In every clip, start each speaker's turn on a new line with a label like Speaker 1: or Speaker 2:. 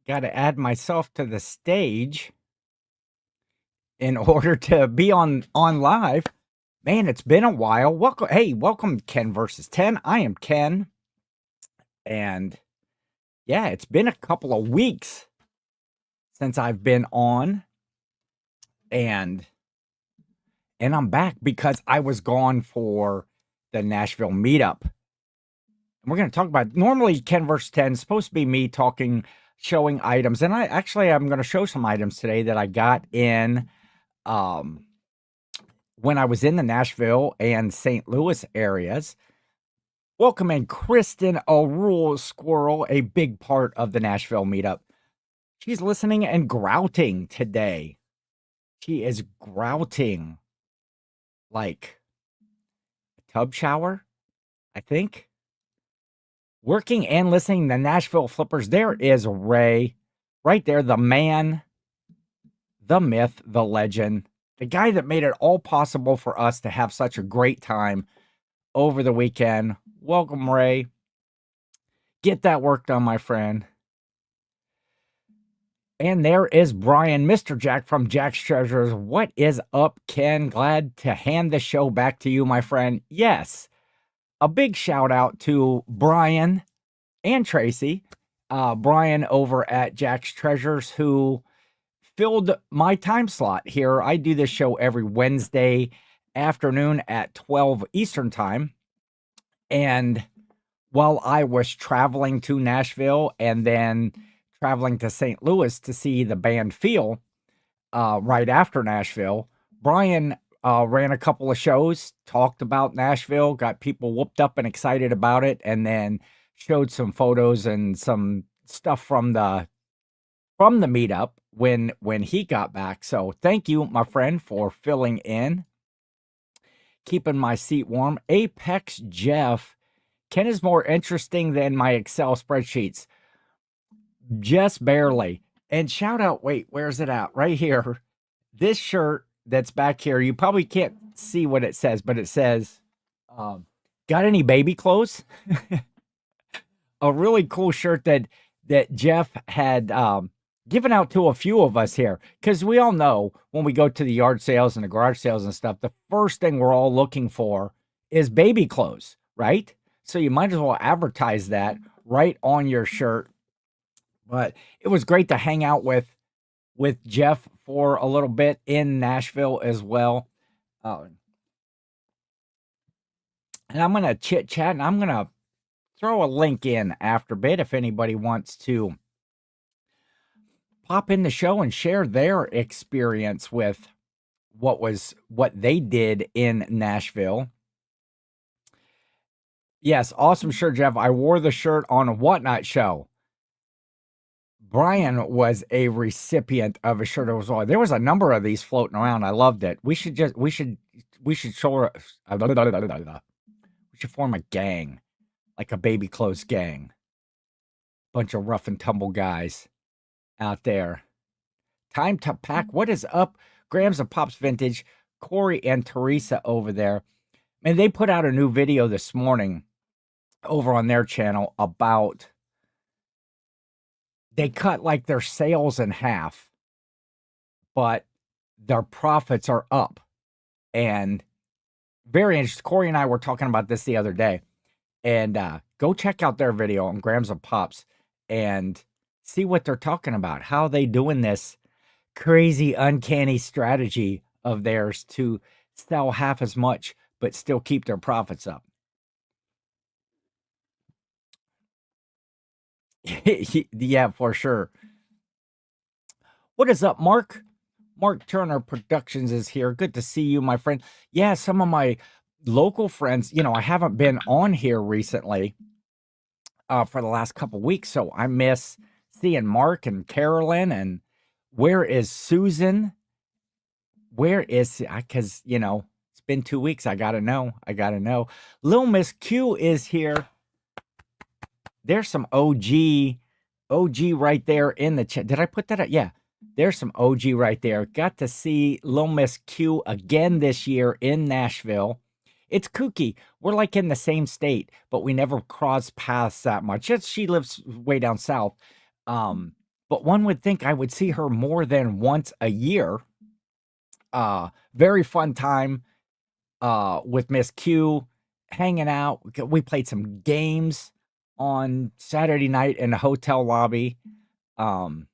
Speaker 1: Got to add myself to the stage in order to be on live. Man, it's been a while. Welcome, hey, welcome Ken versus 10. I am Ken, and yeah, it's been a couple of weeks since I've been on, and I'm back because I was gone for the Nashville Meetup. And we're going to talk about normally Ken versus 10 is supposed to be me talking, showing items, and I'm going to show some items today that I got in um when I was in the Nashville and St. Louis areas. Welcome in Kristen O'Rule Squirrel, a big part of the Nashville Meetup. She's listening and grouting today. She is grouting like a tub shower, I think. Working and listening to Nashville Flippers. There is Ray right there, the man, the myth, the legend, the guy that made it all possible for us to have such a great time over the weekend. Welcome, Ray. Get that work done, my friend. And there is Brian, Mr. Jack from Jack's Treasures. What is up, Ken? Glad to hand the show back to you, my friend. Yes, a big shout out to Brian and Tracy. Brian over at Jack's Treasures, who filled my time slot here. I do this show every Wednesday afternoon at 12 Eastern time. And while I was traveling to Nashville and then traveling to St. Louis to see the band Feel right after Nashville, Brian ran a couple of shows, talked about Nashville, got people whooped up and excited about it, and then showed some photos and some stuff from the meetup when he got back. So thank you, my friend, for filling in, keeping my seat warm. Apex Jeff, Ken is more interesting than my Excel spreadsheets. Just barely. And shout out, wait, where's it at? Right here. This shirt that's back here, you probably can't see what it says, but it says, got any baby clothes? A really cool shirt that Jeff had given out to a few of us here. Because we all know when we go to the yard sales and the garage sales and stuff, the first thing we're all looking for is baby clothes, right? So you might as well advertise that right on your shirt. But it was great to hang out with Jeff for a little bit in Nashville as well. And I'm going to chit chat, and I'm going to throw a link in after bit if anybody wants to pop in the show and share their experience with what they did in Nashville. Yes, awesome shirt, Jeff. I wore the shirt on a Whatnot show. Brian was a recipient of a shirt as well. There was a number of these floating around. I loved it. We should show, we should form a gang, like a baby clothes gang. Bunch of rough and tumble guys out there. Time to pack. What is up? Grams of Pops Vintage, Corey and Teresa over there. And they put out a new video this morning over on their channel about they cut like their sales in half, but their profits are up. And very interesting. Corey and I were talking about this the other day. And go check out their video on Grams of Pops and see what they're talking about. How they doing this crazy, uncanny strategy of theirs to sell half as much, but still keep their profits up. Yeah, for sure. What is up, Mark? Mark Turner Productions is here. Good to see you, my friend. Yeah, some of my local friends, I haven't been on here recently for the last couple weeks, so I miss seeing Mark and Carolyn. And where is Susan? Where is, because, it's been 2 weeks. I got to know. Little Miss Q is here. There's some OG right there in the chat. Did I put that up? Yeah. There's some OG right there. Got to see Lil Miss Q again this year in Nashville. It's kooky. We're like in the same state, but we never cross paths that much. She lives way down south. but one would think I would see her more than once a year. Very fun time with Miss Q, hanging out. We played some games on Saturday night in the hotel lobby. Um,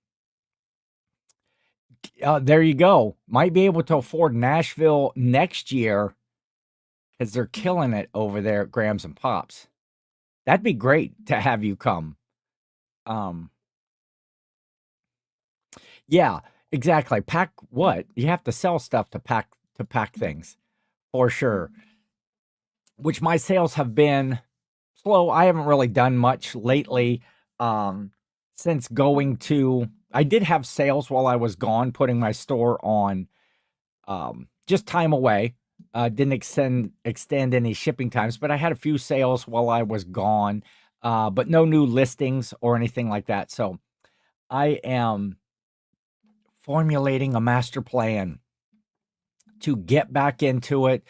Speaker 1: there you go. Might be able to afford Nashville next year because they're killing it over there at Grams and Pops. That'd be great to have you come. Um, yeah, exactly. Pack what? You have to sell stuff to pack things for sure. Which my sales have been slow. I haven't really done much lately. Um, since going to, I did have sales while I was gone, putting my store on just time away. Didn't extend any shipping times, but I had a few sales while I was gone, but no new listings or anything like that. So I am formulating a master plan to get back into it,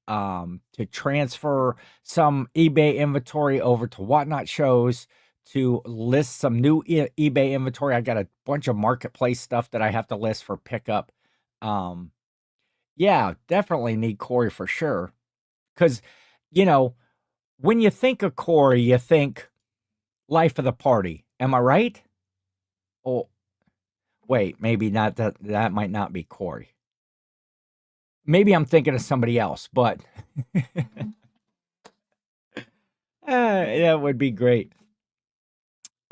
Speaker 1: to transfer some eBay inventory over to Whatnot Shows, to list some new eBay inventory. I got a bunch of marketplace stuff that I have to list for pickup. Yeah, definitely need Corey for sure. Because, you know, when you think of Corey, you think life of the party. Am I right? Oh, wait, maybe not that. That might not be Corey. Maybe I'm thinking of somebody else, but that would be great.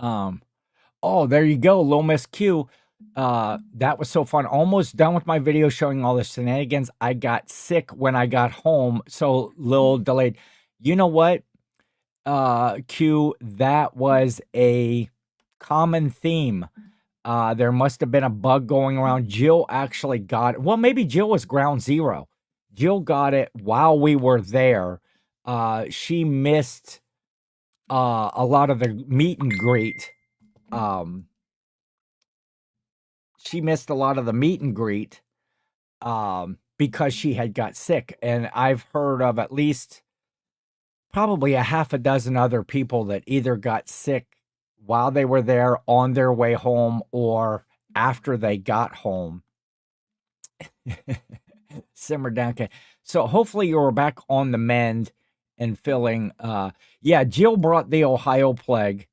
Speaker 1: Oh, there you go, Lil Miss Q. That was so fun. Almost done with my video showing all the shenanigans. I got sick when I got home, so little delayed. You know what? Q, that was a common theme. There must have been a bug going around. Jill actually got it. Well, maybe Jill was ground zero. Jill got it while we were there. She missed a lot of the meet and greet. She missed a lot of the meet and greet because she had got sick. And I've heard of at least probably a half a dozen other people that either got sick while they were there, on their way home, or after they got home. Simmer down. Okay. So hopefully you're back on the mend and feeling yeah, Jill brought the Ohio plague.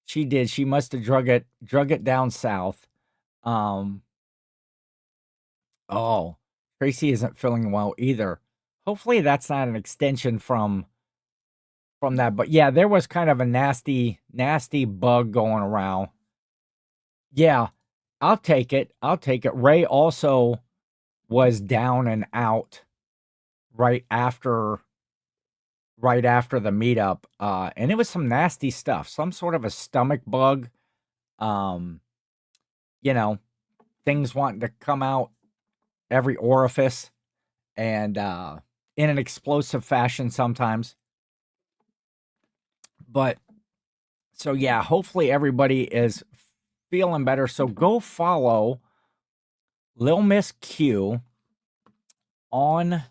Speaker 1: She did. She must have drug it down south. Um oh, Tracy isn't feeling well either. Hopefully that's not an extension from that. But yeah, there was kind of a nasty bug going around. Yeah, I'll take it. I'll take it. Ray also was down and out right after the meetup. And it was some nasty stuff, some sort of a stomach bug. Um, you know, things wanting to come out every orifice and in an explosive fashion sometimes. But so yeah, hopefully everybody is feeling better. So go follow Lil Miss Q on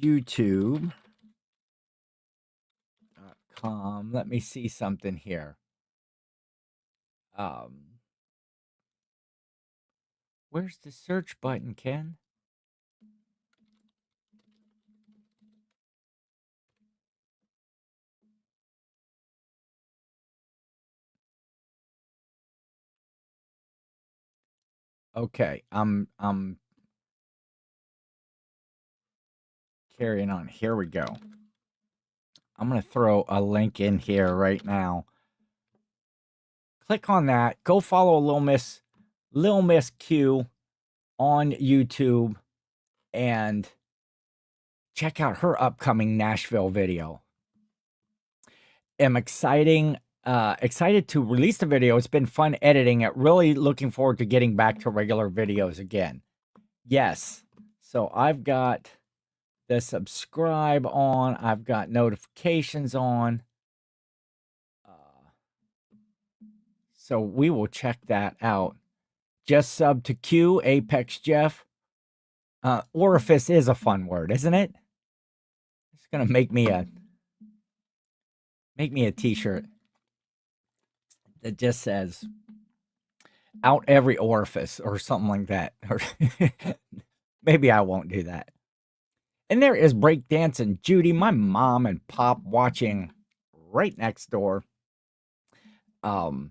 Speaker 1: YouTube.com. Let me see something here. Where's the search button, Ken? Okay, I'm carrying on. Here we go. I'm gonna throw a link in here right now. Click on that. Go follow Lil Miss Q on YouTube and check out her upcoming Nashville video. I'm excited to release the video. It's been fun editing it. Really looking forward to getting back to regular videos again. Yes. So I've got the subscribe on. I've got notifications on. So we will check that out. Just sub to Q, Apex Jeff. Orifice is a fun word, isn't it? It's gonna make me a t-shirt that just says out every orifice or something like that. Or maybe I won't do that. And there is breakdancing Judy, my mom and pop watching right next door. Um,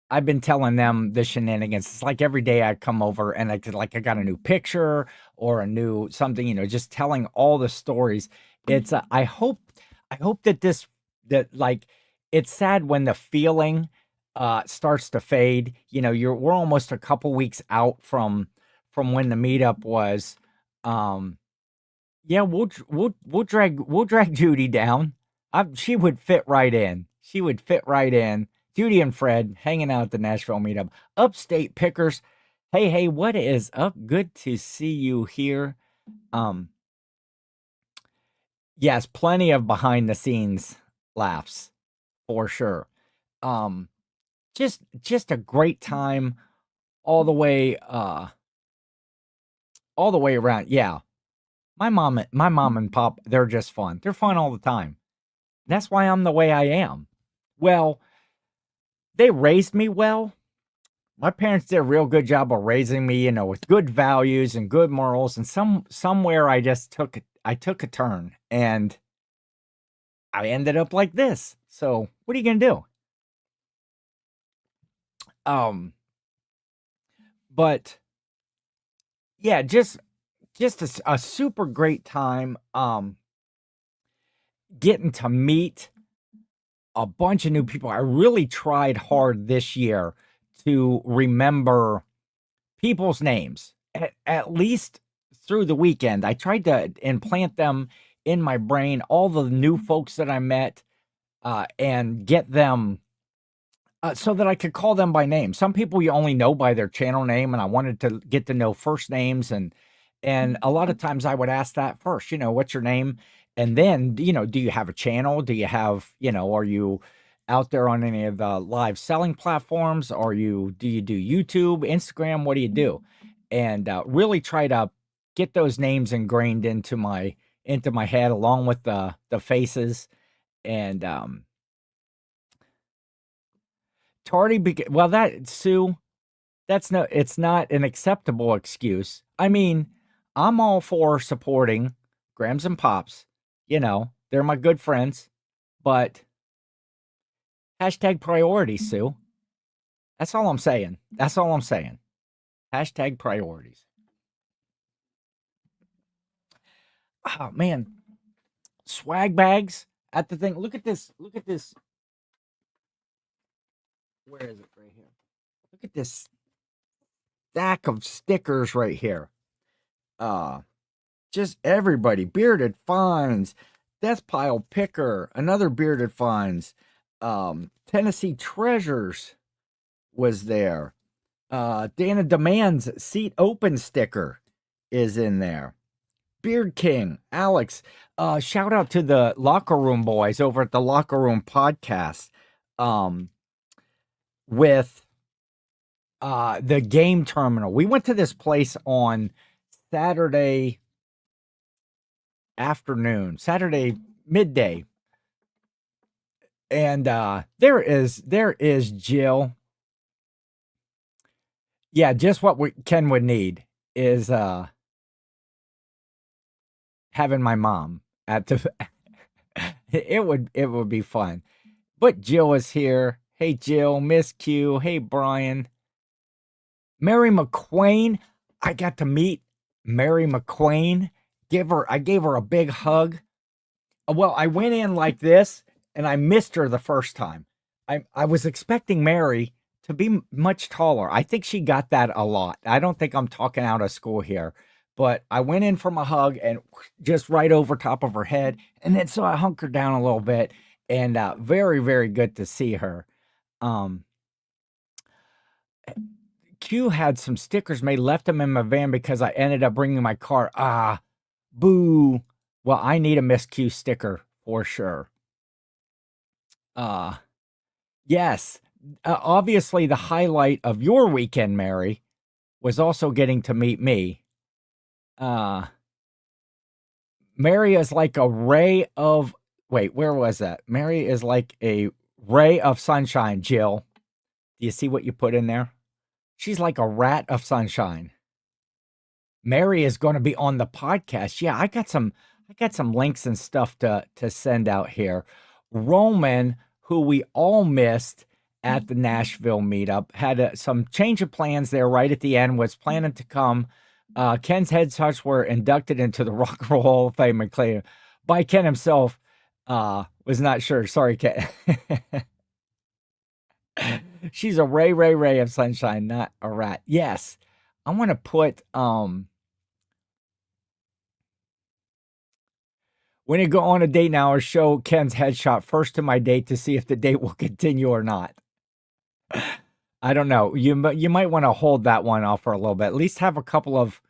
Speaker 1: I've been telling them the shenanigans. It's like every day I come over and I got a new picture or a new something, just telling all the stories. It's I hope that it's sad when the feeling starts to fade. We're almost a couple weeks out from when the meetup was. Um yeah, we'll drag Judy down. She would fit right in. She would fit right in. Judy and Fred hanging out at the Nashville Meetup. Upstate Pickers. Hey, hey, what is up? Good to see you here. Um, yes, plenty of behind the scenes laughs for sure. Um, just a great time all the way all the way around. Yeah. My mom and pop, they're just fun. They're fun all the time. That's why I'm the way I am. Well, they raised me well. My parents did a real good job of raising me, with good values and good morals. And somewhere I took a turn and I ended up like this. So what are you gonna do? Um, but yeah, just a super great time. Getting to meet a bunch of new people. I really tried hard this year to remember people's names, at least through the weekend. I tried to implant them in my brain, all the new folks that I met, and get them so that I could call them by name. Some people you only know by their channel name, and I wanted to get to know first names, and a lot of times I would ask that first, what's your name? And then, do you have a channel? Do you have, are you out there on any of the live selling platforms? Do you do YouTube, Instagram? What do you do? And really try to get those names ingrained into my head along with the faces. And well, that Sue, it's not an acceptable excuse. I mean, I'm all for supporting Grams and Pops. They're my good friends, but hashtag priorities, Sue. That's all I'm saying. That's all I'm saying. Hashtag priorities. Oh man, swag bags at the thing. Look at this. Look at this. Where is it? Right here. Look at this stack of stickers right here. Uh, just everybody. Bearded Finds, Death Pile Picker, another Bearded Finds, Tennessee Treasures was there. Dana Demands Seat Open sticker is in there. Beard King, Alex. Shout out to the Locker Room boys over at the Locker Room podcast. With the game terminal. We went to this place on Saturday afternoon, Saturday midday. And there is Jill. Yeah, just what Ken would need is having my mom at the it would be fun. But Jill is here. Hey Jill, Miss Q, hey Brian. Mary McQueen. I got to meet Mary McQueen. I gave her a big hug. Well, I went in like this and I missed her the first time. I was expecting Mary to be much taller. I think she got that a lot. I don't think I'm talking out of school here, but I went in from a hug and just right over top of her head. And then so I hunkered down a little bit and very, very good to see her. Um, Q had some stickers made, left them in my van because I ended up bringing my car. Boo. Well, I need a Miss Q sticker for sure. Yes. Obviously, the highlight of your weekend, Mary, was also getting to meet me. Mary is like a ray of. Wait, where was that? Mary is like a ray of sunshine, Jill. Do you see what you put in there? She's like a rat of sunshine. Mary is going to be on the podcast. Yeah, I got some links and stuff to send out here. Roman, who we all missed at the Nashville meetup, had some change of plans there right at the end, was planning to come. Ken's headshots were inducted into the Rock and Roll Hall of Fame and claimed by Ken himself. Was not sure. Sorry, Ken. She's a ray of sunshine, not a rat. Yes. I want to put when you go on a date now, or show Ken's headshot first to my date to see if the date will continue or not. I don't know. You might want to hold that one off for a little bit. At least have a couple of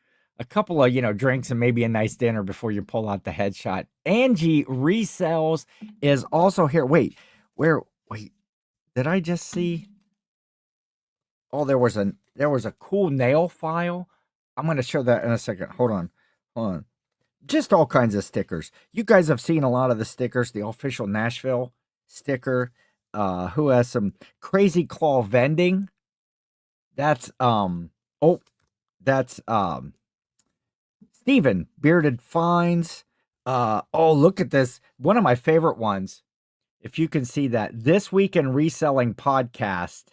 Speaker 1: drinks and maybe a nice dinner before you pull out the headshot. Angie Resells is also here. Wait, did I just see? Oh, there was a cool nail file. I'm going to show that in a second. Hold on. Just all kinds of stickers. You guys have seen a lot of the stickers, the official Nashville sticker, who has some crazy claw vending. That's Steven, Bearded Finds. Look at this. One of my favorite ones. If you can see that. This Week in Reselling podcast.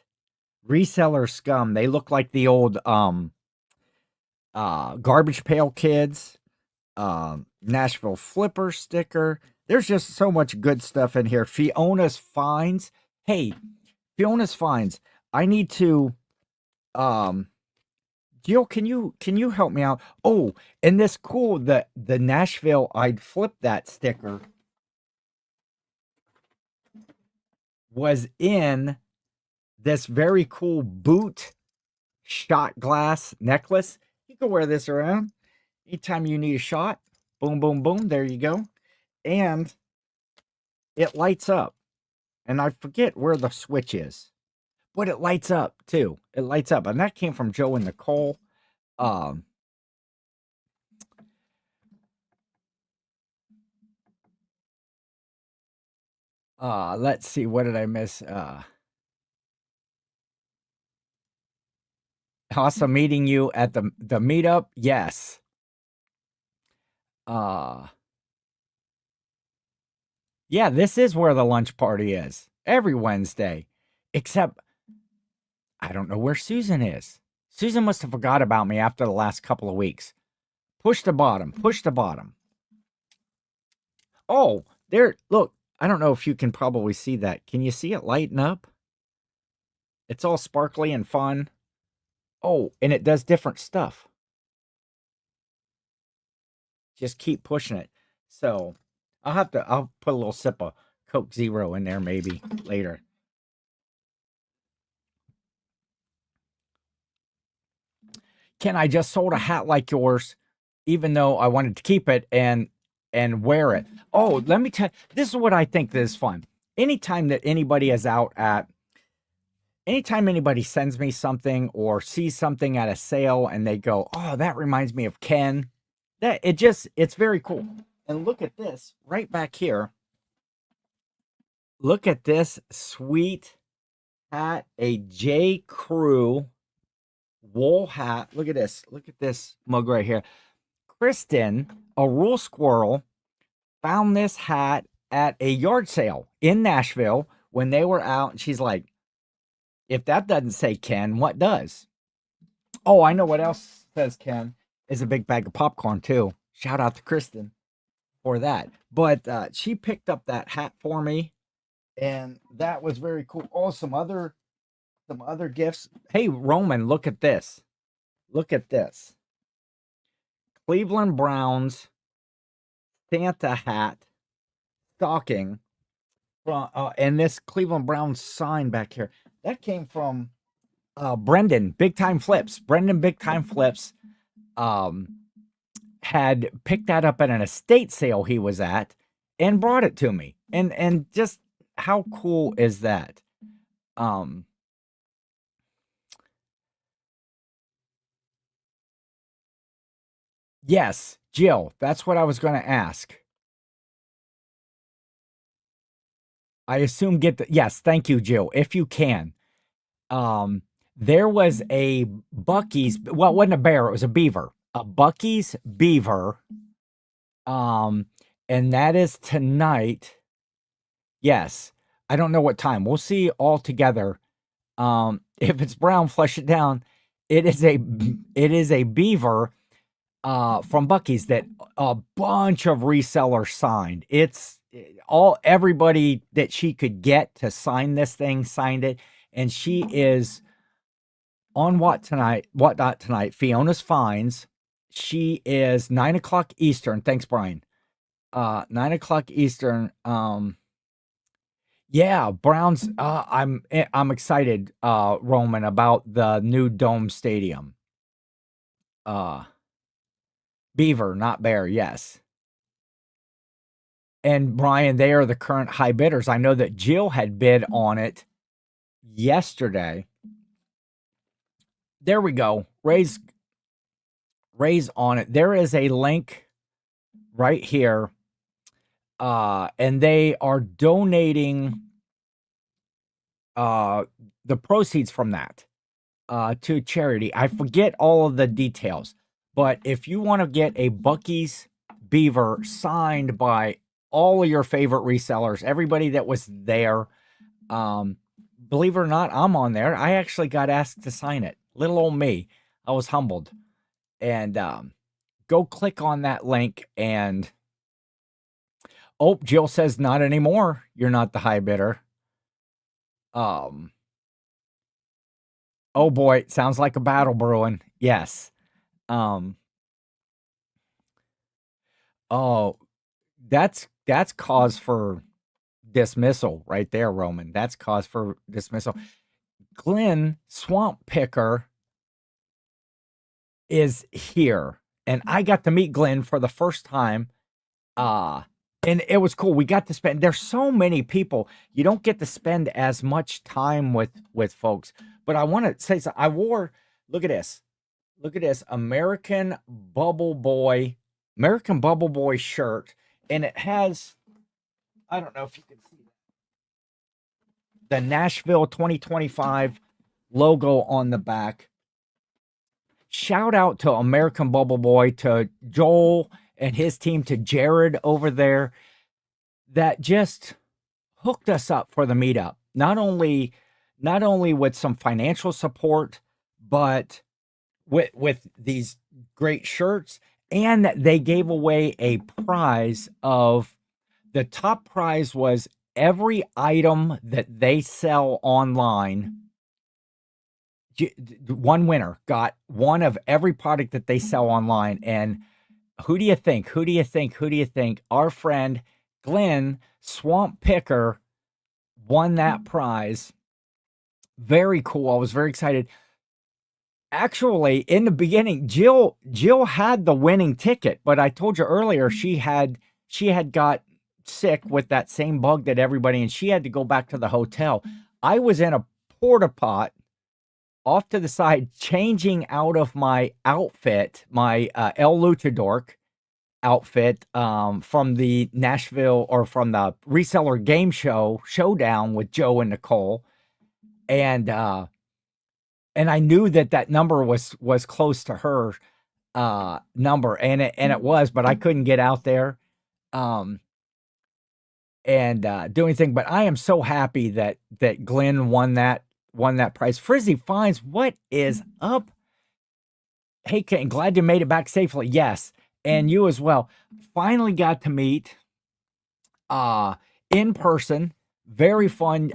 Speaker 1: Reseller Scum. They look like the old Garbage Pail Kids. Nashville Flipper sticker. There's just so much good stuff in here. Fiona's Finds. Hey, Fiona's Finds. I need to Jill, can you help me out? Oh, and this cool the Nashville, I'd flip that sticker was in this very cool boot shot glass necklace. You can wear this around anytime you need a shot. Boom, boom, boom. There you go. And it lights up. And I forget where the switch is, but it lights up too. It lights up. And that came from Joe and Nicole. Let's see. What did I miss? Awesome meeting you at the meetup. Yes. Yeah, this is where the lunch party is. Every Wednesday. Except I don't know where Susan is. Susan must have forgot about me after the last couple of weeks. Push the bottom. Push the bottom. Oh, there. Look, I don't know if you can probably see that. Can you see it lighten up? It's all sparkly and fun. Oh, and it does different stuff. Just keep pushing it. So I'll put a little sip of Coke Zero in there maybe later. Ken, I just sold a hat like yours, even though I wanted to keep it and wear it. Oh, let me tell you, this is what I think is fun. Anytime anybody sends me something or sees something at a sale and they go, oh, that reminds me of Ken, it's very cool. And look at this right back here. Look at this sweet hat, a J. Crew wool hat. Look at this. Look at this mug right here. Kristen, a rural squirrel, found this hat at a yard sale in Nashville when they were out. And she's like, if that doesn't say Ken, what does? Oh, I know what else says Ken. Is a big bag of popcorn too. Shout out to Kristen for that. But she picked up that hat for me, and that was very cool. Oh, some other gifts. Hey, Roman, look at this. Look at this. Cleveland Browns Santa hat stocking from and this Cleveland Browns sign back here. That came from Brendan, Big Time Flips. Brendan Big Time Flips had picked that up at an estate sale he was at and brought it to me. And just how cool is that? Yes, Jill, that's what I was going to ask. I assume yes, thank you, Jill, if you can. um, there was a Bucky's. Well, it wasn't a bear; it was a beaver. A Bucky's beaver. Um, and that is tonight. Yes, I don't know what time. We'll see all together. If it's brown, flush it down. It is a beaver from Bucky's that a bunch of resellers signed. It's all everybody that she could get to sign this thing signed it, and she is on what tonight? What not tonight? Fiona's Finds. She is 9 o'clock Eastern. Thanks, Brian. 9 o'clock Eastern. Yeah, Browns. I'm excited, Roman, about the new dome stadium. Uh, Beaver, not Bear. Yes. And Brian, they are the current high bidders. I know that Jill had bid on it yesterday. There we go. Raise on it. There is a link right here. And they are donating the proceeds from that to charity. I forget all of the details, but if you want to get a Bucky's beaver signed by all of your favorite resellers, everybody that was there, believe it or not, I'm on there. I actually got asked to sign it. Little old me. I was humbled. And go click on that link and Jill says not anymore. You're not the high bidder. Oh boy, it sounds like a battle brewing. Yes. Oh, that's cause for dismissal right there, Roman. That's cause for dismissal. Glenn Swamp Picker is here, and I got to meet Glenn for the first time. And it was cool. We got to spend. There's so many people. You don't get to spend as much time with folks. But I want to say something. I wore. Look at this. Look at this American Bubble Boy shirt, and it has. I don't know if you can see the Nashville 2025 logo on the back. Shout out to American Bubble Boy, to Joel and his team, to Jared over there, that just hooked us up for the meetup. Not only with some financial support, but with these great shirts, and they gave away a prize of, the top prize was every item that they sell online. One winner got one of every product that they sell online. And who do you think? Our friend Glenn Swamp Picker won that prize. Very cool. I was very excited. Actually, in the beginning, Jill had the winning ticket, but I told you earlier she had got sick with that same bug that everybody, and she had to go back to the hotel. I was in a porta pot off to the side, changing out of my outfit, my El Luchador outfit from the Nashville, or from the reseller game showdown with Joe and Nicole. And I knew that number was close to her number, and it was, but I couldn't get out there and do anything. But I am so happy that Glenn won that prize. Frizzy Finds, what is up? Hey, Ken, glad you made it back safely. Yes, and you as well. Finally got to meet in person. Very fun.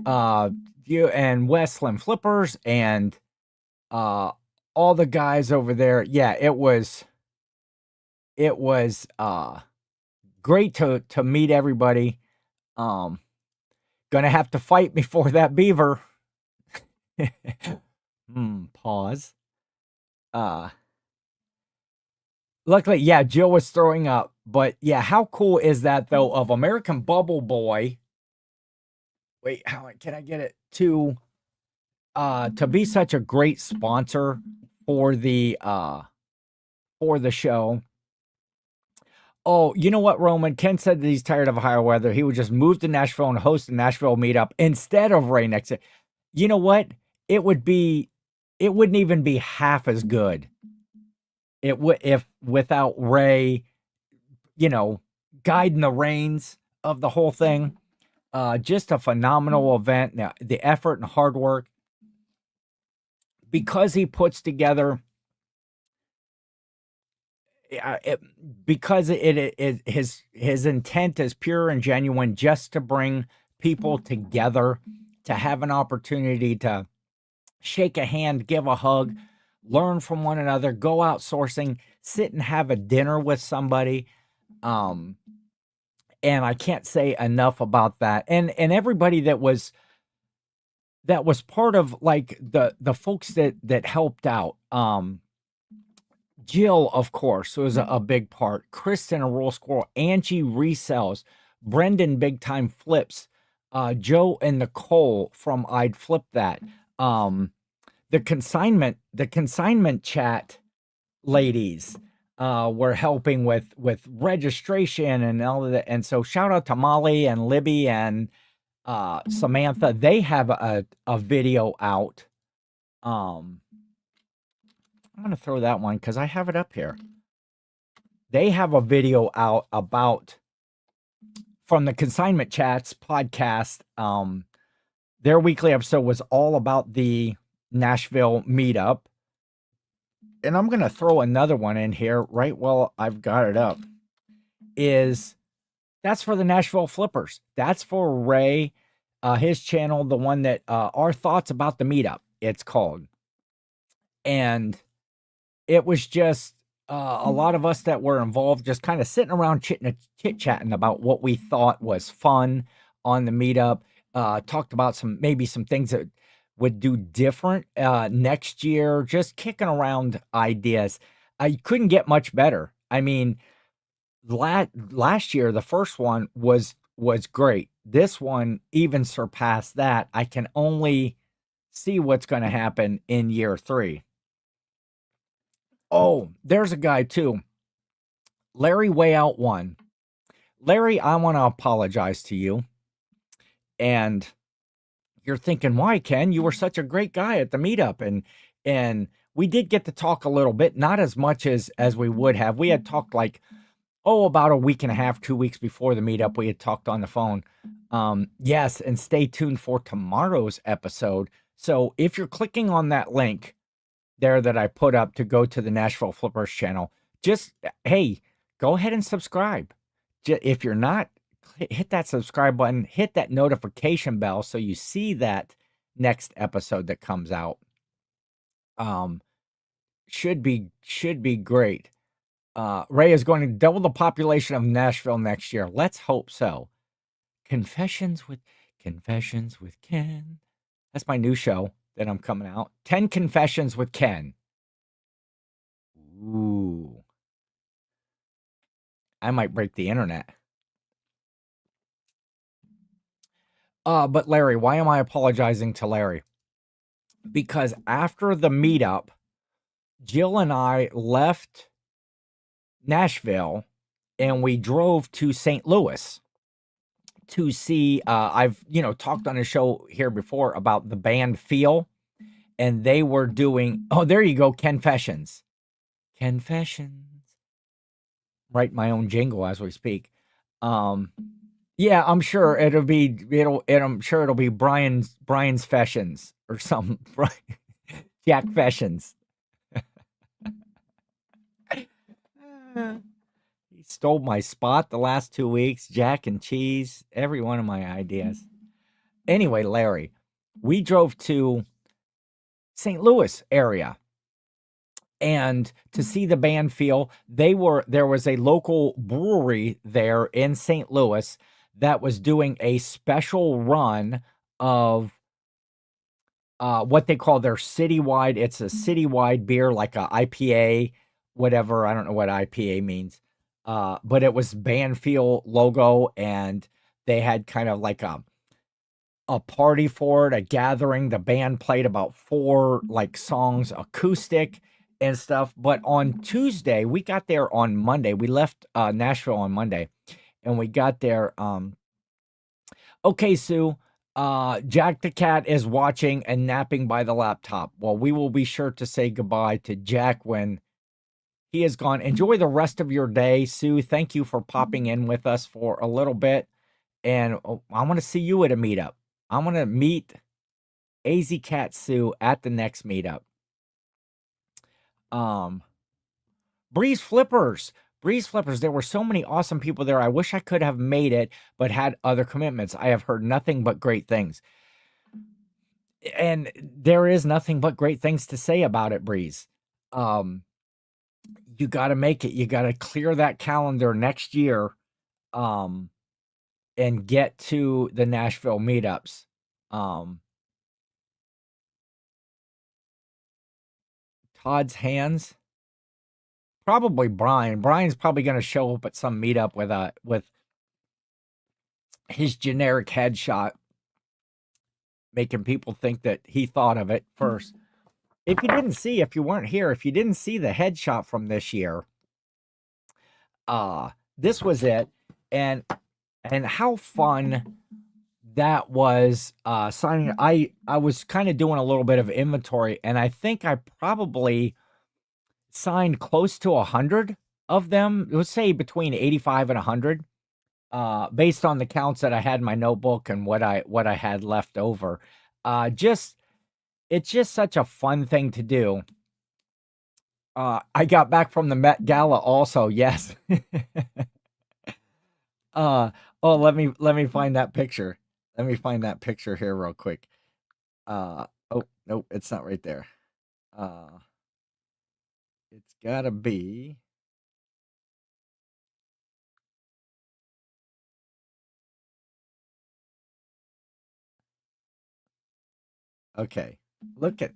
Speaker 1: You and Wes Slim Flippers and all the guys over there. Yeah, it was great to meet everybody. Gonna have to fight me for that beaver. Pause. Luckily, yeah, Jill was throwing up, but yeah, how cool is that though, of American Bubble Boy? Wait, how can I get it to be such a great sponsor for the show? Oh, you know what, Roman? Ken said that he's tired of higher weather. He would just move to Nashville and host a Nashville meetup instead of right next to. You know what? it would be it wouldn't even be half as good. It would if without Ray, you know, guiding the reins of the whole thing. Just a phenomenal event. Now, the effort and hard work because he puts together it, because his intent is pure and genuine just to bring people together to have an opportunity to shake a hand, give a hug, learn from one another, go outsourcing, sit and have a dinner with somebody. Um, and I can't say enough about that. And everybody that was part of like the folks that helped out. Jill, of course, was a big part. Kristen, a roll squirrel. Angie resells. Brendan, big time flips. Joe and Nicole from I'd Flip That. The consignment chat ladies were helping with registration and all of that. And so shout out to Molly and Libby and Samantha. They have a video out. I'm gonna throw that one because I have it up here. They have a video out about from the Consignment Chats podcast. Their weekly episode was all about the Nashville Meetup. And I'm gonna throw another one in here right while I've got it up. That's for the Nashville Flippers. That's for Ray, his channel, the one that Our Thoughts About the Meetup, it's called. And it was just a lot of us that were involved just kind of sitting around chit-chatting about what we thought was fun on the meetup. Talked about maybe some things that would do different next year, just kicking around ideas. I couldn't get much better. I mean, last year, the first one was great. This one even surpassed that. I can only see what's going to happen in year 3. Oh, there's a guy too. Larry Way Out 1. Larry, I want to apologize to you. And you're thinking, why, Ken? You were such a great guy at the meetup. And we did get to talk a little bit, not as much as we would have. We had talked like, about a week and a half, 2 weeks before the meetup, we had talked on the phone. Yes, and stay tuned for tomorrow's episode. So if you're clicking on that link there that I put up to go to the Nashville Flippers channel, just, hey, go ahead and subscribe. If you're not, hit that subscribe button, hit that notification bell so you see that next episode that comes out. Should be great. Ray is going to double the population of Nashville next year. Let's hope so. Confessions with Ken. That's my new show that I'm coming out. 10 Confessions with Ken. Ooh. I might break the internet. But Larry, why am I apologizing to Larry? Because after the meetup, Jill and I left Nashville and we drove to St. Louis to see, I've, talked on a show here before about the band Feel, and they were doing, there you go, Confessions. Write my own jingle as we speak. Yeah, I'm sure it'll be Brian's Fashions or something. Jack Fashions. He stole my spot the last 2 weeks. Jack and Cheese, every one of my ideas. Anyway, Larry, we drove to St. Louis area and to see the band Feel. There was a local brewery there in St. Louis that was doing a special run of what they call their citywide. It's a citywide beer, like a IPA, whatever. I don't know what IPA means. But it was band Feel logo, and they had kind of like a party for it, a gathering. The band played about 4 like songs acoustic and stuff. But on Tuesday, we got there on Monday. We left Nashville on Monday, and we got there. Okay, Sue, Jack the cat is watching and napping by the laptop. Well, we will be sure to say goodbye to Jack when he is gone. Enjoy the rest of your day, Sue. Thank you for popping in with us for a little bit. And I want to see you at a meetup. I want to meet AZ Cat Sue at the next meetup. Um, Breeze Flippers. Breeze Flippers. There were so many awesome people there. I wish I could have made it, but had other commitments. I have heard nothing but great things. And there is nothing but great things to say about it, Breeze. You got to make it. You got to clear that calendar next year, and get to the Nashville meetups. Todd's hands, probably Brian. Brian's probably going to show up at some meetup with his generic headshot, making people think that he thought of it first. If you didn't see, if you weren't here, if you didn't see the headshot from this year, this was it. And how fun that was, signing. I was kind of doing a little bit of inventory, and I think I probably signed close to 100 of them. Let's say between 85 and 100, based on the counts that I had in my notebook and what I had left over. It's just such a fun thing to do. I got back from the Met Gala also. Yes. Oh, let me find that picture. Let me find that picture here real quick. Oh, nope, it's not right there. It's gotta be. Okay. Look at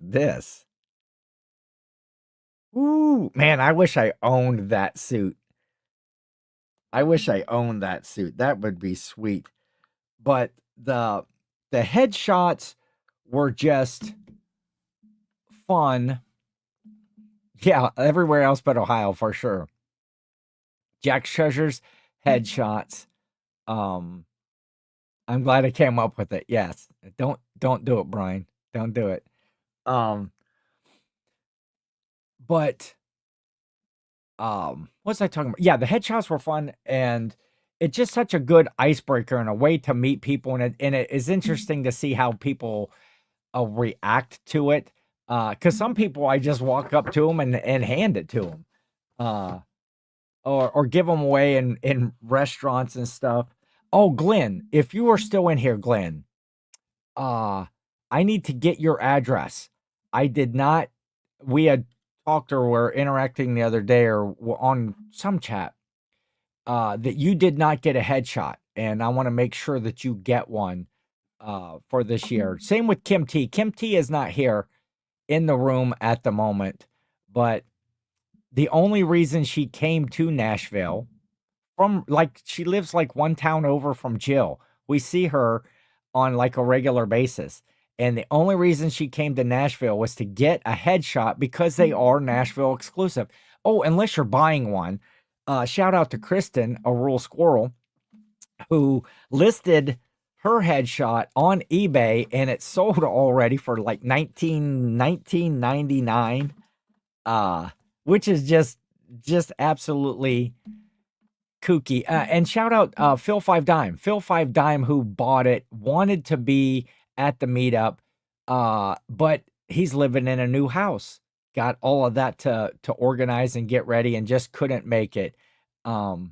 Speaker 1: this. Ooh, man, I wish I owned that suit. I wish I owned that suit. That would be sweet. But the headshots were just fun. Yeah, everywhere else but Ohio for sure. Jack Treasure's headshots. I'm glad I came up with it. Yes. Don't do it, Brian. Don't do it. But what was I talking about? Yeah, the headshots were fun, and it's just such a good icebreaker and a way to meet people, and it is interesting to see how people react to it. Because some people I just walk up to them and hand it to them, or give them away in restaurants and stuff. Oh, Glenn, if you are still in here, Glenn, I need to get your address. I did not. We had talked or were interacting the other day or on some chat, that you did not get a headshot, and I want to make sure that you get one for this year. Same with Kim T. Kim T is not here in the room at the moment, but the only reason she came to Nashville, from like, she lives like one town over from Jill. We see her on like a regular basis. And the only reason she came to Nashville was to get a headshot because they are Nashville exclusive. Oh, unless you're buying one. Shout out to Kristen, a rural squirrel, who listed her headshot on eBay, and it sold already for like $19.99, which is just absolutely kooky. And shout out Phil Five Dime. Phil Five Dime, who bought it, wanted to be at the meetup, but he's living in a new house. Got all of that to organize and get ready, and just couldn't make it. Jill,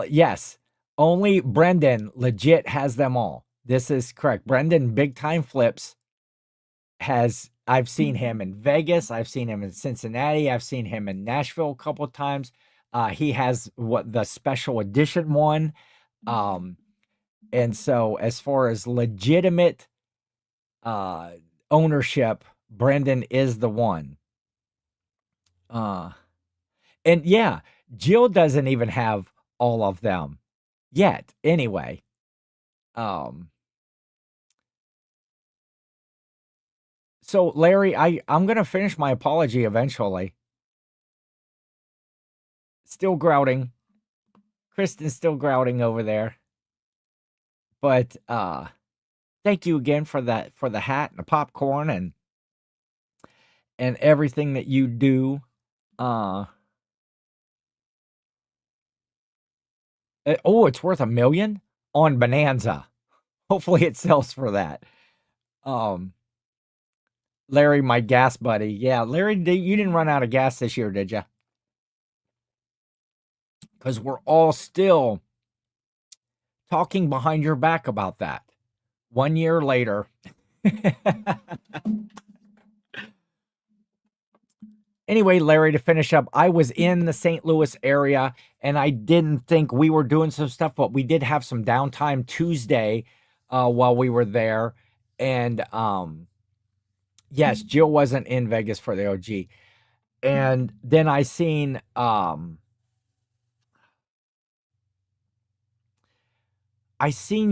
Speaker 1: yes, only Brendan legit has them all. This is correct. Brendan Big Time Flips has, I've seen him in Vegas, I've seen him in Cincinnati, I've seen him in Nashville a couple of times. He has what the special edition one. And so as far as legitimate ownership, Brendan is the one. And yeah, Jill doesn't even have all of them yet. Anyway, so Larry, I'm gonna finish my apology eventually. Still grouting. Kristen's still grouting over there. But thank you again for the hat and the popcorn and everything that you do. It's worth $1 million on Bonanza. Hopefully it sells for that. Um, Larry, my gas buddy. Yeah, Larry, you didn't run out of gas this year, did you? Because we're all still talking behind your back about that. 1 year later. Anyway, Larry, to finish up, I was in the St. Louis area and I didn't think we were doing some stuff, but we did have some downtime Tuesday while we were there. And yes, Jill wasn't in Vegas for the OG. And then I seen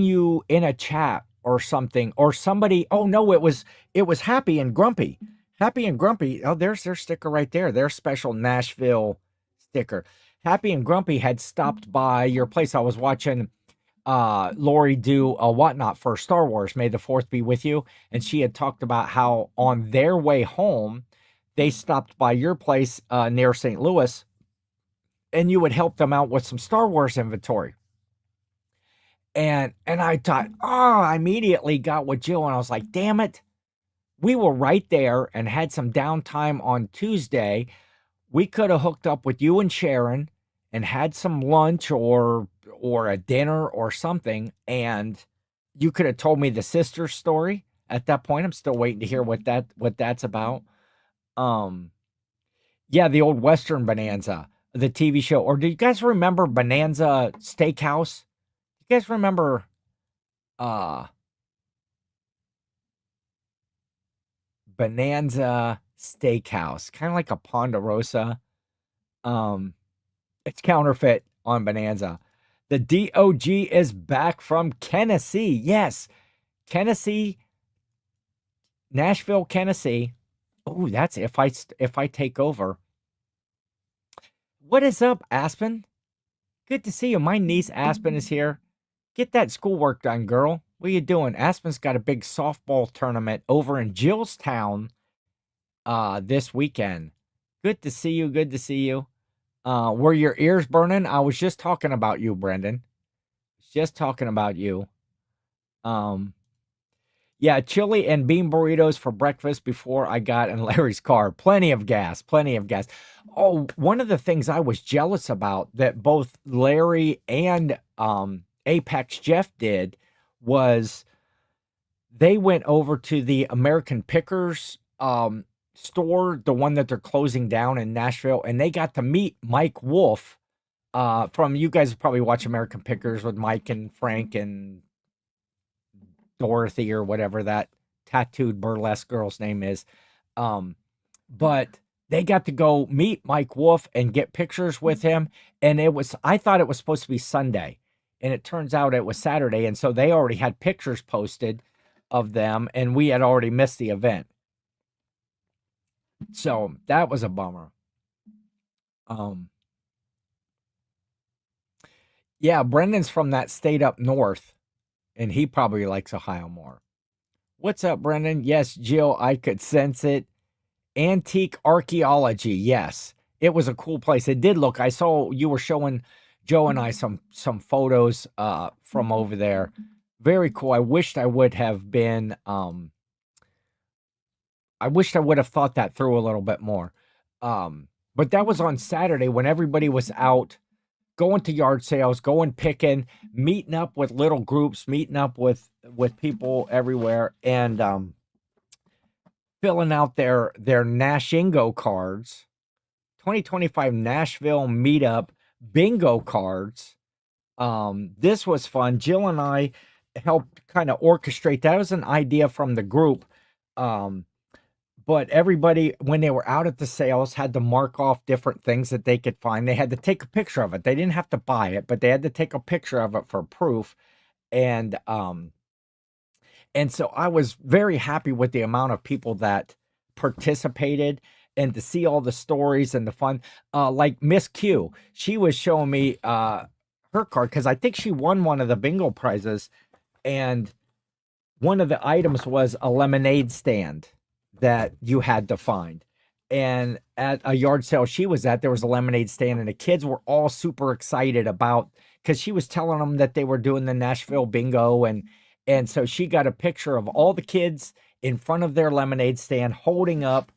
Speaker 1: you in a chat or something, or somebody. Oh no, it was Happy and Grumpy. Happy and Grumpy. Oh, there's their sticker right there. Their special Nashville sticker. Happy and Grumpy had stopped by your place. I was watching Lori do a whatnot for Star Wars. May the Fourth be with you. And she had talked about how on their way home, they stopped by your place near St. Louis, and you would help them out with some Star Wars inventory. And I thought, I immediately got with Jill, and I was like, damn it. We were right there and had some downtime on Tuesday. We could have hooked up with you and Sharon and had some lunch or a dinner or something, and you could have told me the sister story at that point. I'm still waiting to hear what that's about. Yeah, the old Western Bonanza, the TV show. Or do you guys remember Bonanza Steakhouse? You guys remember Bonanza Steakhouse? Kind of like a Ponderosa. It's counterfeit on Bonanza. The DOG is back from Tennessee. Yes, Tennessee, Nashville, Tennessee. Oh, that's if I take over. What is up, Aspen? Good to see you. My niece Aspen is here. Get that schoolwork done, girl. What are you doing? Aspen's got a big softball tournament over in Gillstown this weekend. Good to see you. Good to see you. Were your ears burning? I was just talking about you, Brendan. Just talking about you. Yeah, chili and bean burritos for breakfast before I got in Larry's car. Plenty of gas, plenty of gas. Oh, one of the things I was jealous about that both Larry and Apex Jeff did was they went over to the American Pickers store, the one that they're closing down in Nashville, and they got to meet Mike Wolf from, you guys probably watch American Pickers with Mike and Frank and Dorothy or whatever that tattooed burlesque girl's name is. But they got to go meet Mike Wolf and get pictures with him. And I thought it was supposed to be Sunday, and it turns out it was Saturday. And so they already had pictures posted of them, and we had already missed the event. So that was a bummer. Yeah, Brendan's from that state up north, and he probably likes Ohio more. What's up, Brendan? Yes, Jill, I could sense it. Antique archaeology. Yes, it was a cool place. It did look. I saw you were showing Joe and I some photos from over there. Very cool. I wished I would have been. I wished I would have thought that through a little bit more. But that was on Saturday when everybody was out going to yard sales, going picking, meeting up with little groups, meeting up with people everywhere, and filling out their Nashingo cards, 2025 Nashville Meetup bingo cards. This was fun. Jill and I helped kind of orchestrate. That was an idea from the group. But everybody, when they were out at the sales, had to mark off different things that they could find. They had to take a picture of it. They didn't have to buy it, but they had to take a picture of it for proof. And so I was very happy with the amount of people that participated and to see all the stories and the fun. Like Miss Q, she was showing me her card because I think she won one of the bingo prizes. and one of the items was a lemonade stand that you had to find. And at a yard sale she was at, there was a lemonade stand, and the kids were all super excited about, because she was telling them that they were doing the Nashville bingo, and so she got a picture of all the kids in front of their lemonade stand holding up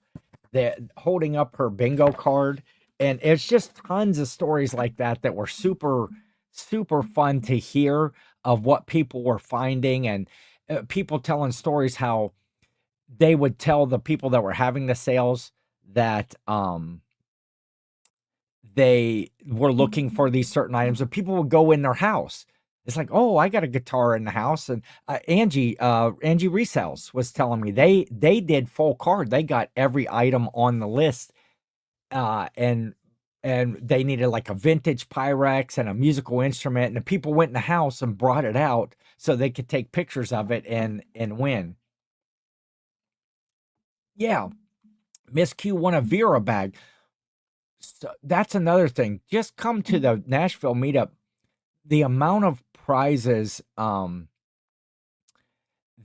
Speaker 1: her bingo card. And it's just tons of stories like that that were super super fun to hear, of what people were finding, and people telling stories how they would tell the people that were having the sales that they were looking for these certain items, and people would go in their house. It's like, oh, I got a guitar in the house. And Angie Resells was telling me they did full card. They got every item on the list, and they needed like a vintage Pyrex and a musical instrument, and the people went in the house and brought it out so they could take pictures of it and win. Yeah, Miss Q won a Vera bag. So that's another thing. Just come to the Nashville meetup. The amount of prizes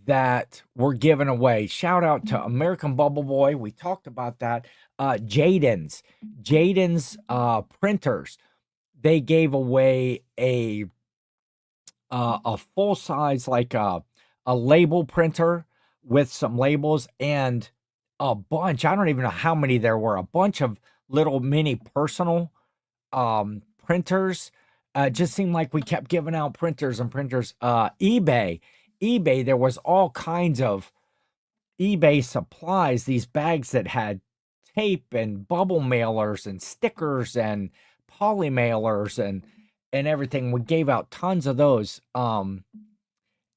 Speaker 1: that were given away. Shout out to American Bubble Boy. We talked about that. Jaden's printers. They gave away a full size, like a label printer with some labels, and a bunch. I don't even know how many there were. A bunch of little mini personal printers. It just seemed like we kept giving out printers and printers. eBay, there was all kinds of eBay supplies, these bags that had tape and bubble mailers and stickers and poly mailers and everything. We gave out tons of those. And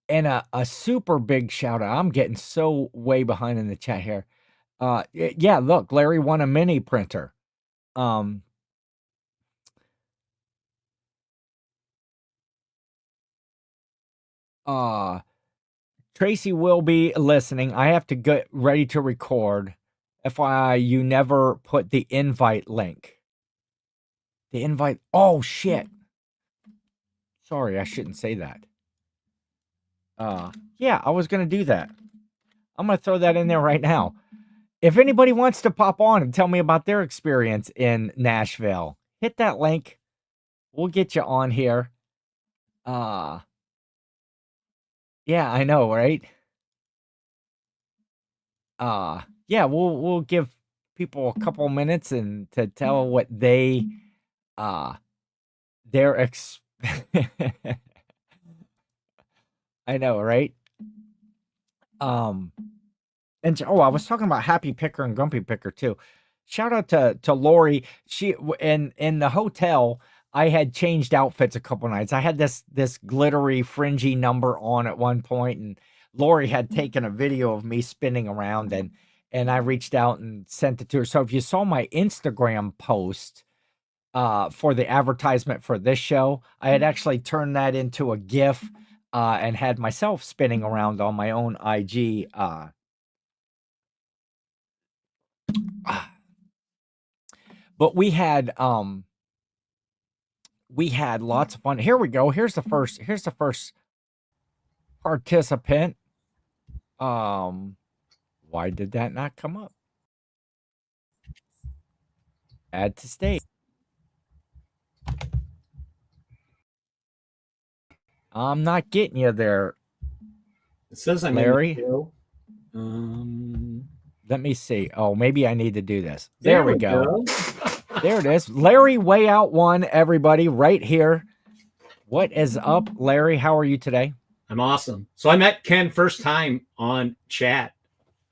Speaker 1: a super big shout out. I'm getting so way behind in the chat here. Yeah, look, Larry won a mini printer. Tracy will be listening. I have to get ready to record. FYI, you never put the invite link. The invite. Oh, shit. Sorry, I shouldn't say that. Yeah, I was going to do that. I'm going to throw that in there right now. If anybody wants to pop on and tell me about their experience in Nashville, hit that link. We'll get you on here. Yeah, I know, right? Yeah, we'll give people a couple minutes and to tell what their I know, right? And I was talking about Happy Picker and Grumpy Picker too. Shout out to Lori. She in the hotel. I had changed outfits a couple nights. I had this glittery fringy number on at one point, and Lori had taken a video of me spinning around, and I reached out and sent it to her. So if you saw my Instagram post for the advertisement for this show, I had actually turned that into a GIF and had myself spinning around on my own IG. But we had lots of fun. Here we go. Here's the first participant. Why did that not come up? Add to stage. I'm not getting you there.
Speaker 2: It says I'm
Speaker 1: Larry.
Speaker 2: in the show.
Speaker 1: Let me see. Oh, maybe I need to do this. There we go.
Speaker 2: go.
Speaker 1: There it is. Larry Way Out One, everybody, right here. What is up, Larry? How are you today?
Speaker 2: I'm awesome. So I met Ken first time on chat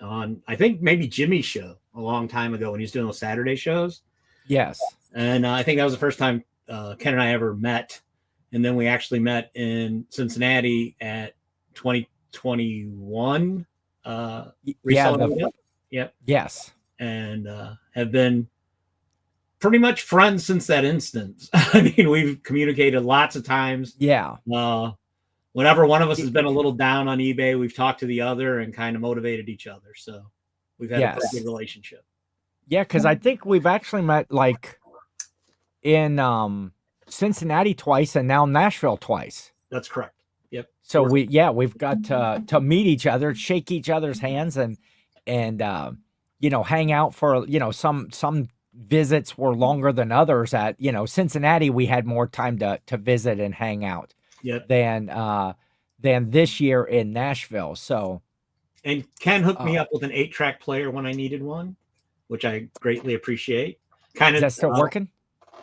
Speaker 2: on, I think, maybe Jimmy's show a long time ago when he was doing those Saturday shows.
Speaker 1: Yes.
Speaker 2: And I think that was the first time Ken and I ever met. And then we actually met in Cincinnati at 2021. Yep.
Speaker 1: Yes.
Speaker 2: And have been pretty much friends since that instance. I mean, we've communicated lots of times.
Speaker 1: Yeah.
Speaker 2: Whenever one of us has been a little down on eBay, we've talked to the other and kind of motivated each other. So we've had a pretty good relationship.
Speaker 1: Yeah, because I think we've actually met like in Cincinnati twice and now Nashville twice.
Speaker 2: That's correct. Yep.
Speaker 1: So we've got to meet each other, shake each other's hands, and hang out for some visits were longer than others. At Cincinnati, we had more time to visit and hang out.
Speaker 2: Yep.
Speaker 1: Than this year in Nashville. So,
Speaker 2: and Ken hooked me up with an 8-track player when I needed one, which I greatly appreciate.
Speaker 1: Is that still working?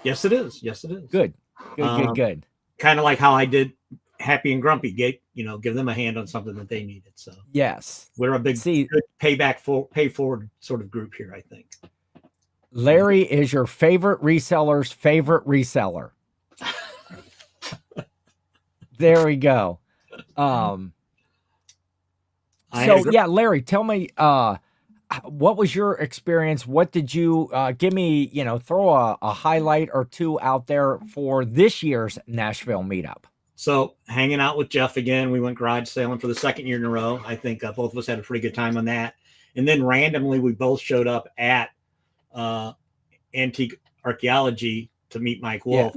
Speaker 2: Yes, it is. Yes, it is.
Speaker 1: Good. Good.
Speaker 2: Kind of like how I did Happy and Grumpy, give them a hand on something that they needed. So
Speaker 1: yes,
Speaker 2: we're a big good pay forward sort of group here, I think.
Speaker 1: Larry is your favorite reseller's favorite reseller. There we go. Larry, tell me, what was your experience? What did you give me? Throw a highlight or two out there for this year's Nashville meetup.
Speaker 2: So hanging out with Jeff again, we went garage sailing for the second year in a row. I think both of us had a pretty good time on that. And then randomly, we both showed up at Antique Archaeology to meet Mike Wolf.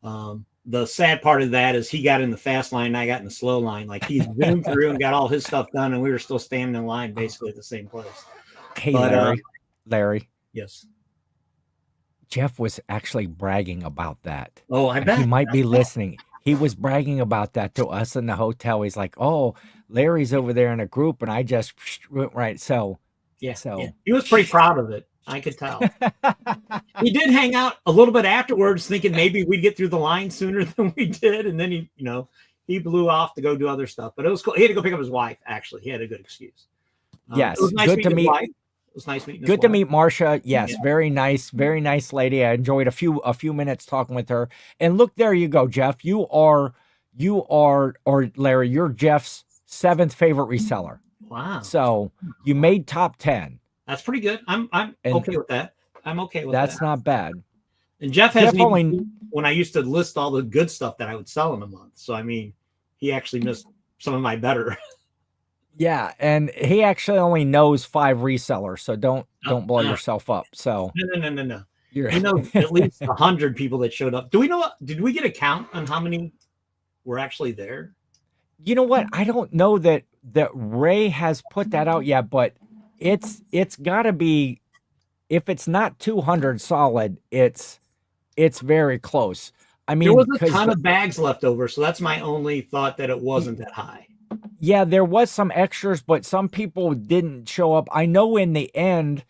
Speaker 2: Yeah. The sad part of that is he got in the fast line and I got in the slow line. Like he zoomed through and got all his stuff done, and we were still standing in line basically at the same place.
Speaker 1: Hey, Larry.
Speaker 2: Yes.
Speaker 1: Jeff was actually bragging about that.
Speaker 2: Oh, I bet.
Speaker 1: He might be listening. He was bragging about that to us in the hotel. He's like, oh, Larry's over there in a group, and I just went right. So,
Speaker 2: yeah. He was pretty proud of it. I could tell. He did hang out a little bit afterwards, thinking maybe we'd get through the line sooner than we did. And then he blew off to go do other stuff. But it was cool. He had to go pick up his wife, actually. He had a good excuse.
Speaker 1: Yes.
Speaker 2: It was nice
Speaker 1: good to meet.
Speaker 2: It was nice meeting his
Speaker 1: Good
Speaker 2: wife.
Speaker 1: to meet Marcia. Yes, yeah. Very nice lady. I enjoyed a few minutes talking with her. And look, there you go, Jeff. You are, or Larry, you're Jeff's 7th favorite reseller.
Speaker 2: Wow.
Speaker 1: So you made top 10.
Speaker 2: That's pretty good. I'm okay with that. I'm okay with that.
Speaker 1: That's not bad.
Speaker 2: And Jeff has when I used to list all the good stuff that I would sell in a month. So I mean, he actually missed some of my better.
Speaker 1: Yeah, and he actually only knows 5 resellers, so don't blow yourself up. So
Speaker 2: no. He knows at least 100 people that showed up. Did we get a count on how many were actually there?
Speaker 1: You know what? I don't know that Ray has put that out yet, but it's got to be, if it's not 200 solid, it's very close. I mean,
Speaker 2: there was a ton of bags left over, so that's my only thought, that it wasn't that high.
Speaker 1: Yeah, there was some extras, but some people didn't show up. I know in the end,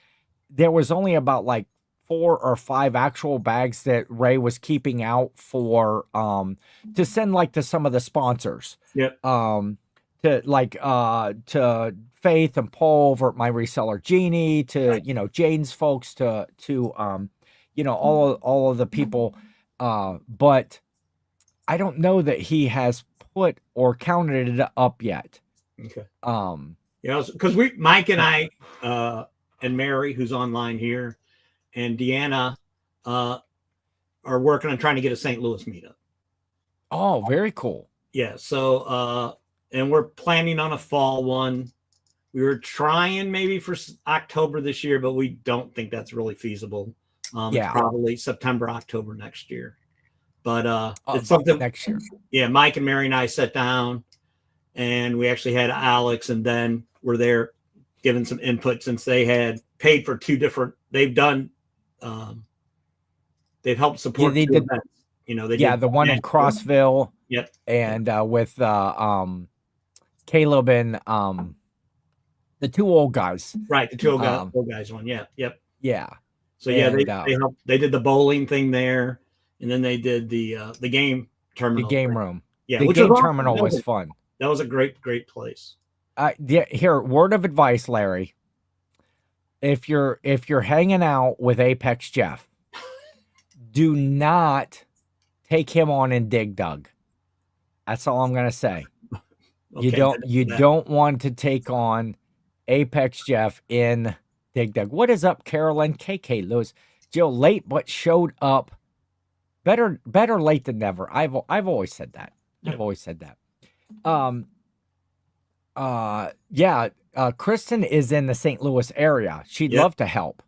Speaker 1: there was only about like 4 or 5 actual bags that Ray was keeping out for to send like to some of the sponsors.
Speaker 2: Yep.
Speaker 1: To Faith and Paul over at My Reseller Genie, to Jane's folks, to all of the people, but I don't know that he has put or counted it up yet.
Speaker 2: Okay. Because Mike and I and Mary, who's online here, and Deanna are working on trying to get a St. Louis meetup.
Speaker 1: Oh, very cool.
Speaker 2: Yeah. So and we're planning on a fall one. We were trying maybe for October this year, but we don't think that's really feasible. It's probably September, October next year. But it's something
Speaker 1: next year. Yeah,
Speaker 2: Mike and Mary and I sat down, and we actually had Alex, and then we're there giving some input, since they had paid for 2 different. They've done. They've helped support 2 events. They did
Speaker 1: the one in Crossville.
Speaker 2: Yep.
Speaker 1: And with Caleb and the 2 old guys.
Speaker 2: Right, the 2 old guys one. Yeah. Yep.
Speaker 1: Yeah.
Speaker 2: So they helped. They did the bowling thing there, and then they did the game terminal.
Speaker 1: The game room.
Speaker 2: Yeah,
Speaker 1: the game terminal was fun.
Speaker 2: That was a great place.
Speaker 1: Here, word of advice, Larry. If you're hanging out with Apex Jeff, do not take him on in Dig Dug. That's all I'm gonna say. Okay, you don't want to take on Apex Jeff in Dig Dug. What is up, Carolyn? KK Lewis, Jill, late but showed up. Better late than never. I've always said that. I've always said that. Kristen is in the St. Louis area. She'd love to help.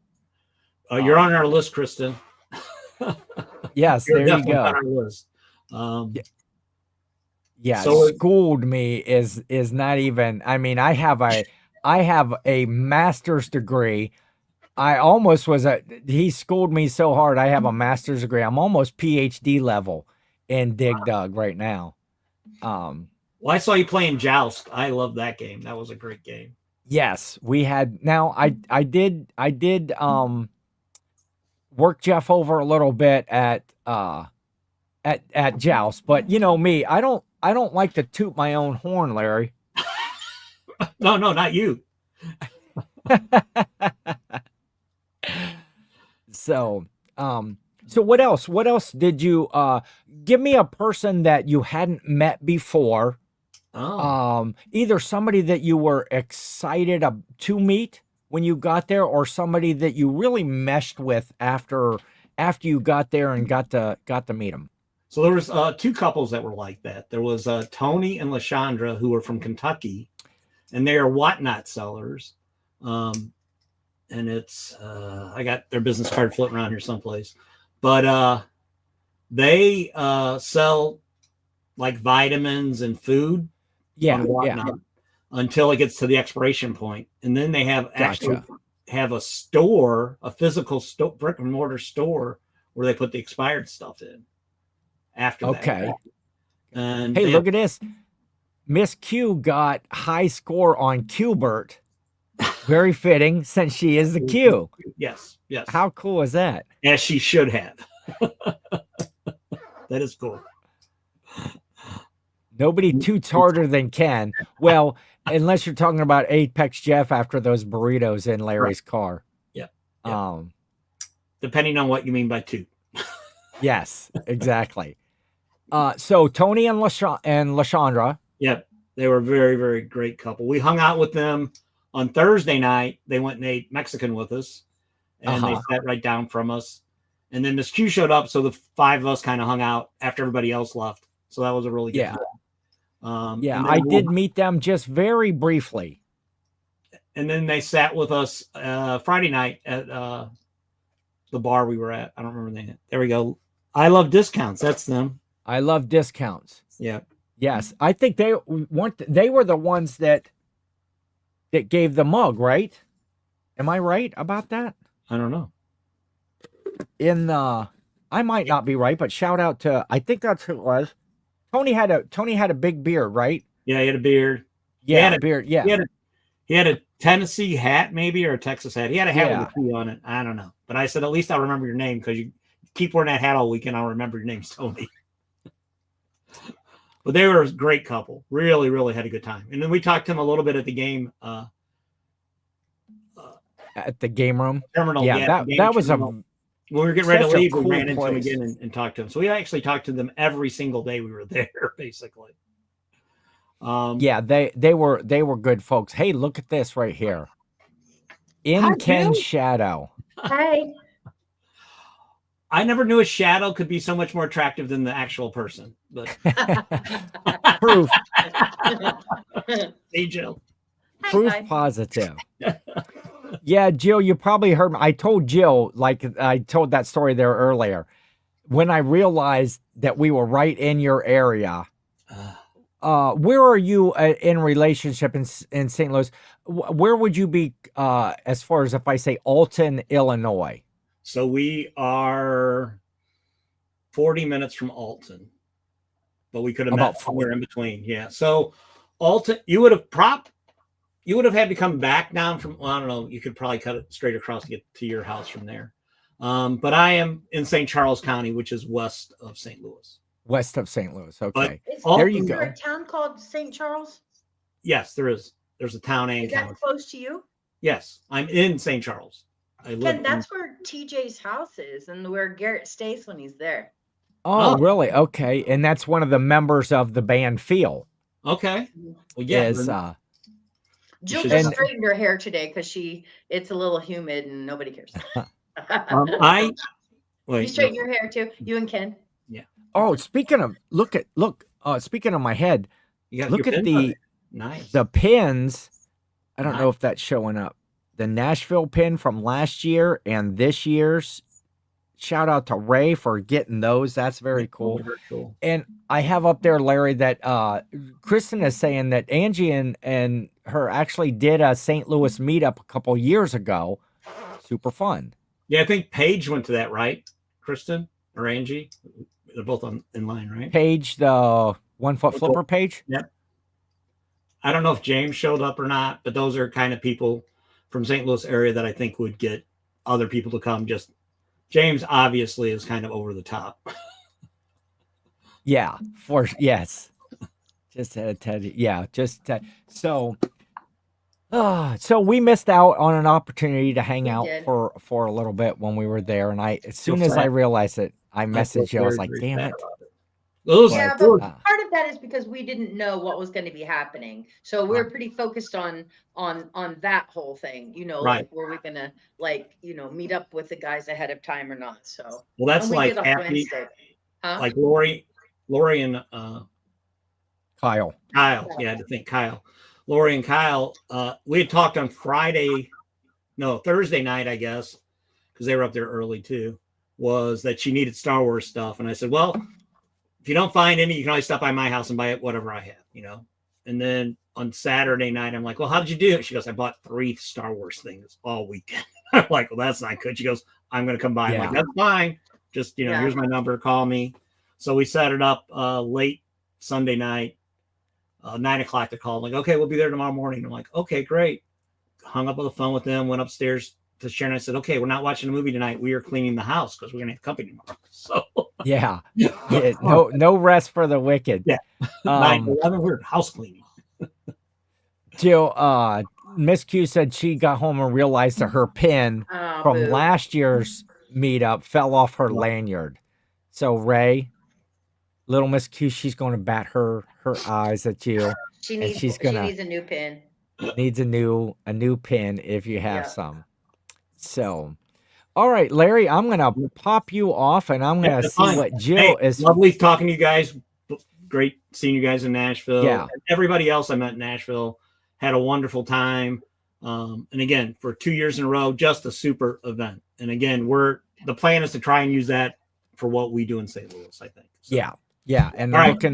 Speaker 2: You're on our list, Kristen.
Speaker 1: Yes, there you go.
Speaker 2: On our list.
Speaker 1: Yeah,
Speaker 2: So
Speaker 1: schooled me is not even. I mean, I have a master's degree. I almost was a. He schooled me so hard. I have a master's degree. I'm almost PhD level in Dig Dug right now.
Speaker 2: well, I saw you playing Joust. I love that game. That was a great game.
Speaker 1: Yes, we had. Now I did work Jeff over a little bit at Joust, but you know me, I don't like to toot my own horn, Larry.
Speaker 2: No, not you.
Speaker 1: So, so what else? What else did you give me a person that you hadn't met before?
Speaker 2: Oh,
Speaker 1: Either somebody that you were excited to meet when you got there, or somebody that you really meshed with after you got there and got to meet them.
Speaker 2: so there was two couples that were like that. There was Tony and LaShondra, who were from Kentucky, and they are whatnot sellers. And it's I got their business card floating around here someplace, but they sell like vitamins and food
Speaker 1: Yeah,
Speaker 2: on whatnot until it gets to the expiration point, and then they have actually
Speaker 1: Gotcha.
Speaker 2: have a store, a physical brick and mortar store where they put the expired stuff in after that.
Speaker 1: Okay.
Speaker 2: And
Speaker 1: Hey, look at this. Miss Q got high score on Qbert. Very fitting, since she is the Q.
Speaker 2: Yes.
Speaker 1: How cool is that?
Speaker 2: As she should have. That is cool.
Speaker 1: Nobody toots harder than Ken. Well, unless you're talking about Apex Jeff after those burritos in Larry's car.
Speaker 2: Yeah. Depending on what you mean by toot.
Speaker 1: Yes, exactly. So Tony and LaShondra.
Speaker 2: Yep. They were a very, very great couple. We hung out with them on Thursday night. They went and ate Mexican with us, and they sat right down from us. And then Miss Q showed up, so the five of us kind of hung out after everybody else left. So that was a really good time.
Speaker 1: I did meet them just very briefly.
Speaker 2: And then they sat with us Friday night at the bar we were at. I don't remember the name. There we go. I Love Discounts. That's them.
Speaker 1: I Love Discounts.
Speaker 2: Yeah.
Speaker 1: Yes, I think they were the ones that gave the mug, right? Am I right about that?
Speaker 2: I don't know.
Speaker 1: I might not be right, but shout out to, I think that's who it was. Tony had a big beard, right?
Speaker 2: Yeah, he had a beard.
Speaker 1: Yeah, beard. Yeah,
Speaker 2: he had a Tennessee hat, maybe, or a Texas hat. He had a hat with a T on it. I don't know, but I said at least I'll remember your name, because you keep wearing that hat all weekend. I'll remember your name's Tony. But they were a great couple. Really, really had a good time. And then we talked to him a little bit at the game.
Speaker 1: At the game room
Speaker 2: terminal.
Speaker 1: Yeah, that was
Speaker 2: terminal. When we were getting ready to leave, we ran into
Speaker 1: place.
Speaker 2: them again and talked to them. So we actually talked to them every single day we were there, basically.
Speaker 1: They were good folks. Hey, look at this right here. In Ken's shadow.
Speaker 3: Hi.
Speaker 2: I never knew a shadow could be so much more attractive than the actual person. But
Speaker 1: Proof.
Speaker 2: Hey, Jill.
Speaker 1: Proof positive. Yeah, Jill, you probably heard me. I told Jill, like I told that story there earlier, when I realized that we were right in your area. Where are you in relationship in St. Louis? Where would you be as far as if I say Alton, Illinois?
Speaker 2: So we are 40 minutes from Alton, but we could have met somewhere in between. Yeah. So Alton, you would have had to come back down from, well, I don't know, you could probably cut it straight across to get to your house from there. But I am in St. Charles County, which is west of St. Louis.
Speaker 1: West of St. Louis. Okay.
Speaker 3: There you go. Is there a town called St. Charles?
Speaker 2: Yes, there is. There's a town and county.
Speaker 3: Is that close to you?
Speaker 2: Yes, I'm in St. Charles.
Speaker 3: That's where TJ's house is and where Garrett stays when he's there.
Speaker 1: Oh, really? Okay. And that's one of the members of the band Feel.
Speaker 2: Okay. Well, yeah.
Speaker 3: Jill just straightened her hair today because it's a little humid and nobody cares. You straighten your hair too, you and Ken.
Speaker 2: Yeah.
Speaker 1: Oh, speaking of speaking of my head, look at the pins. I don't know if that's showing up. The Nashville pin from last year and this year's shout out to Ray for getting those. That's very cool.
Speaker 2: Very cool.
Speaker 1: And I have up there, Larry, that Kristen is saying that Angie and her actually did a St. Louis meetup a couple years ago. Super fun.
Speaker 2: Yeah, I think Paige went to that, right? Kristen or Angie? They're both in line, right?
Speaker 1: Paige, the 1 foot flipper page.
Speaker 2: Yep. I don't know if James showed up or not, but those are kind of people from St. Louis area that I think would get other people to come. Just James obviously is kind of over the top.
Speaker 1: Yeah, yes. Just yeah, so so we missed out on an opportunity to hang out for a little bit when we were there, and as soon as I realized it, I messaged you. I was like, "Damn it!"
Speaker 3: Yeah, but part of that is because we didn't know what was going to be happening, so we were pretty focused on that whole thing. You know, like were we going to meet up with the guys ahead of time or not? So
Speaker 2: that's like happy, like Lori and
Speaker 1: Kyle.
Speaker 2: Yeah, I had to think Kyle. Lori and Kyle, we had talked on Thursday night, I guess, because they were up there early too, was that she needed Star Wars stuff. And I said, well, if you don't find any, you can always stop by my house and buy whatever I have, And then on Saturday night, I'm like, well, how did you do it? She goes, I bought 3 Star Wars things all weekend. I'm like, well, that's not good. She goes, I'm going to come by. I'm like, that's fine. Just, here's my number. Call me. So we set it up late Sunday night. 9 o'clock to call. I'm like, okay, we'll be there tomorrow morning. I'm like, okay, great. Hung up on the phone with them, went upstairs to Sharon. I said, okay, we're not watching a movie tonight. We are cleaning the house because we're going to have company tomorrow. So
Speaker 1: yeah, no rest for the wicked.
Speaker 2: Yeah. 9/11, we're house cleaning.
Speaker 1: Jill, Miss Q said she got home and realized that her pin from last year's meetup fell off her lanyard. So Ray, little Miss Q, she's going to bat her eyes at you.
Speaker 3: She needs a new pin.
Speaker 1: Needs a new pin if you have some. So, all right, Larry, I'm going to pop you off, and I'm going to see what Jill is.
Speaker 2: Lovely talking to you guys. Great seeing you guys in Nashville.
Speaker 1: Yeah.
Speaker 2: And everybody else I met in Nashville had a wonderful time. And again, for 2 years in a row, just a super event. And again, the plan is to try and use that for what we do in St. Louis, I think. So.
Speaker 1: Yeah, and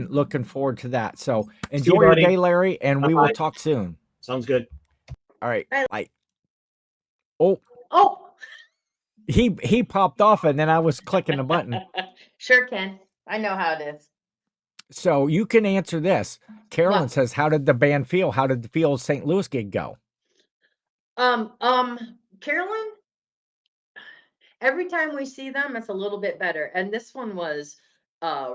Speaker 1: looking forward to that. So enjoy your day, Larry, and we will talk soon.
Speaker 2: Sounds good.
Speaker 1: All right. Bye.
Speaker 3: Oh.
Speaker 1: He popped off, and then I was clicking the button.
Speaker 3: Sure can. I know how it is.
Speaker 1: So you can answer this. Carolyn says, "How did the band feel? How did the Field St. Louis gig go?"
Speaker 3: Carolyn, every time we see them, it's a little bit better. And this one was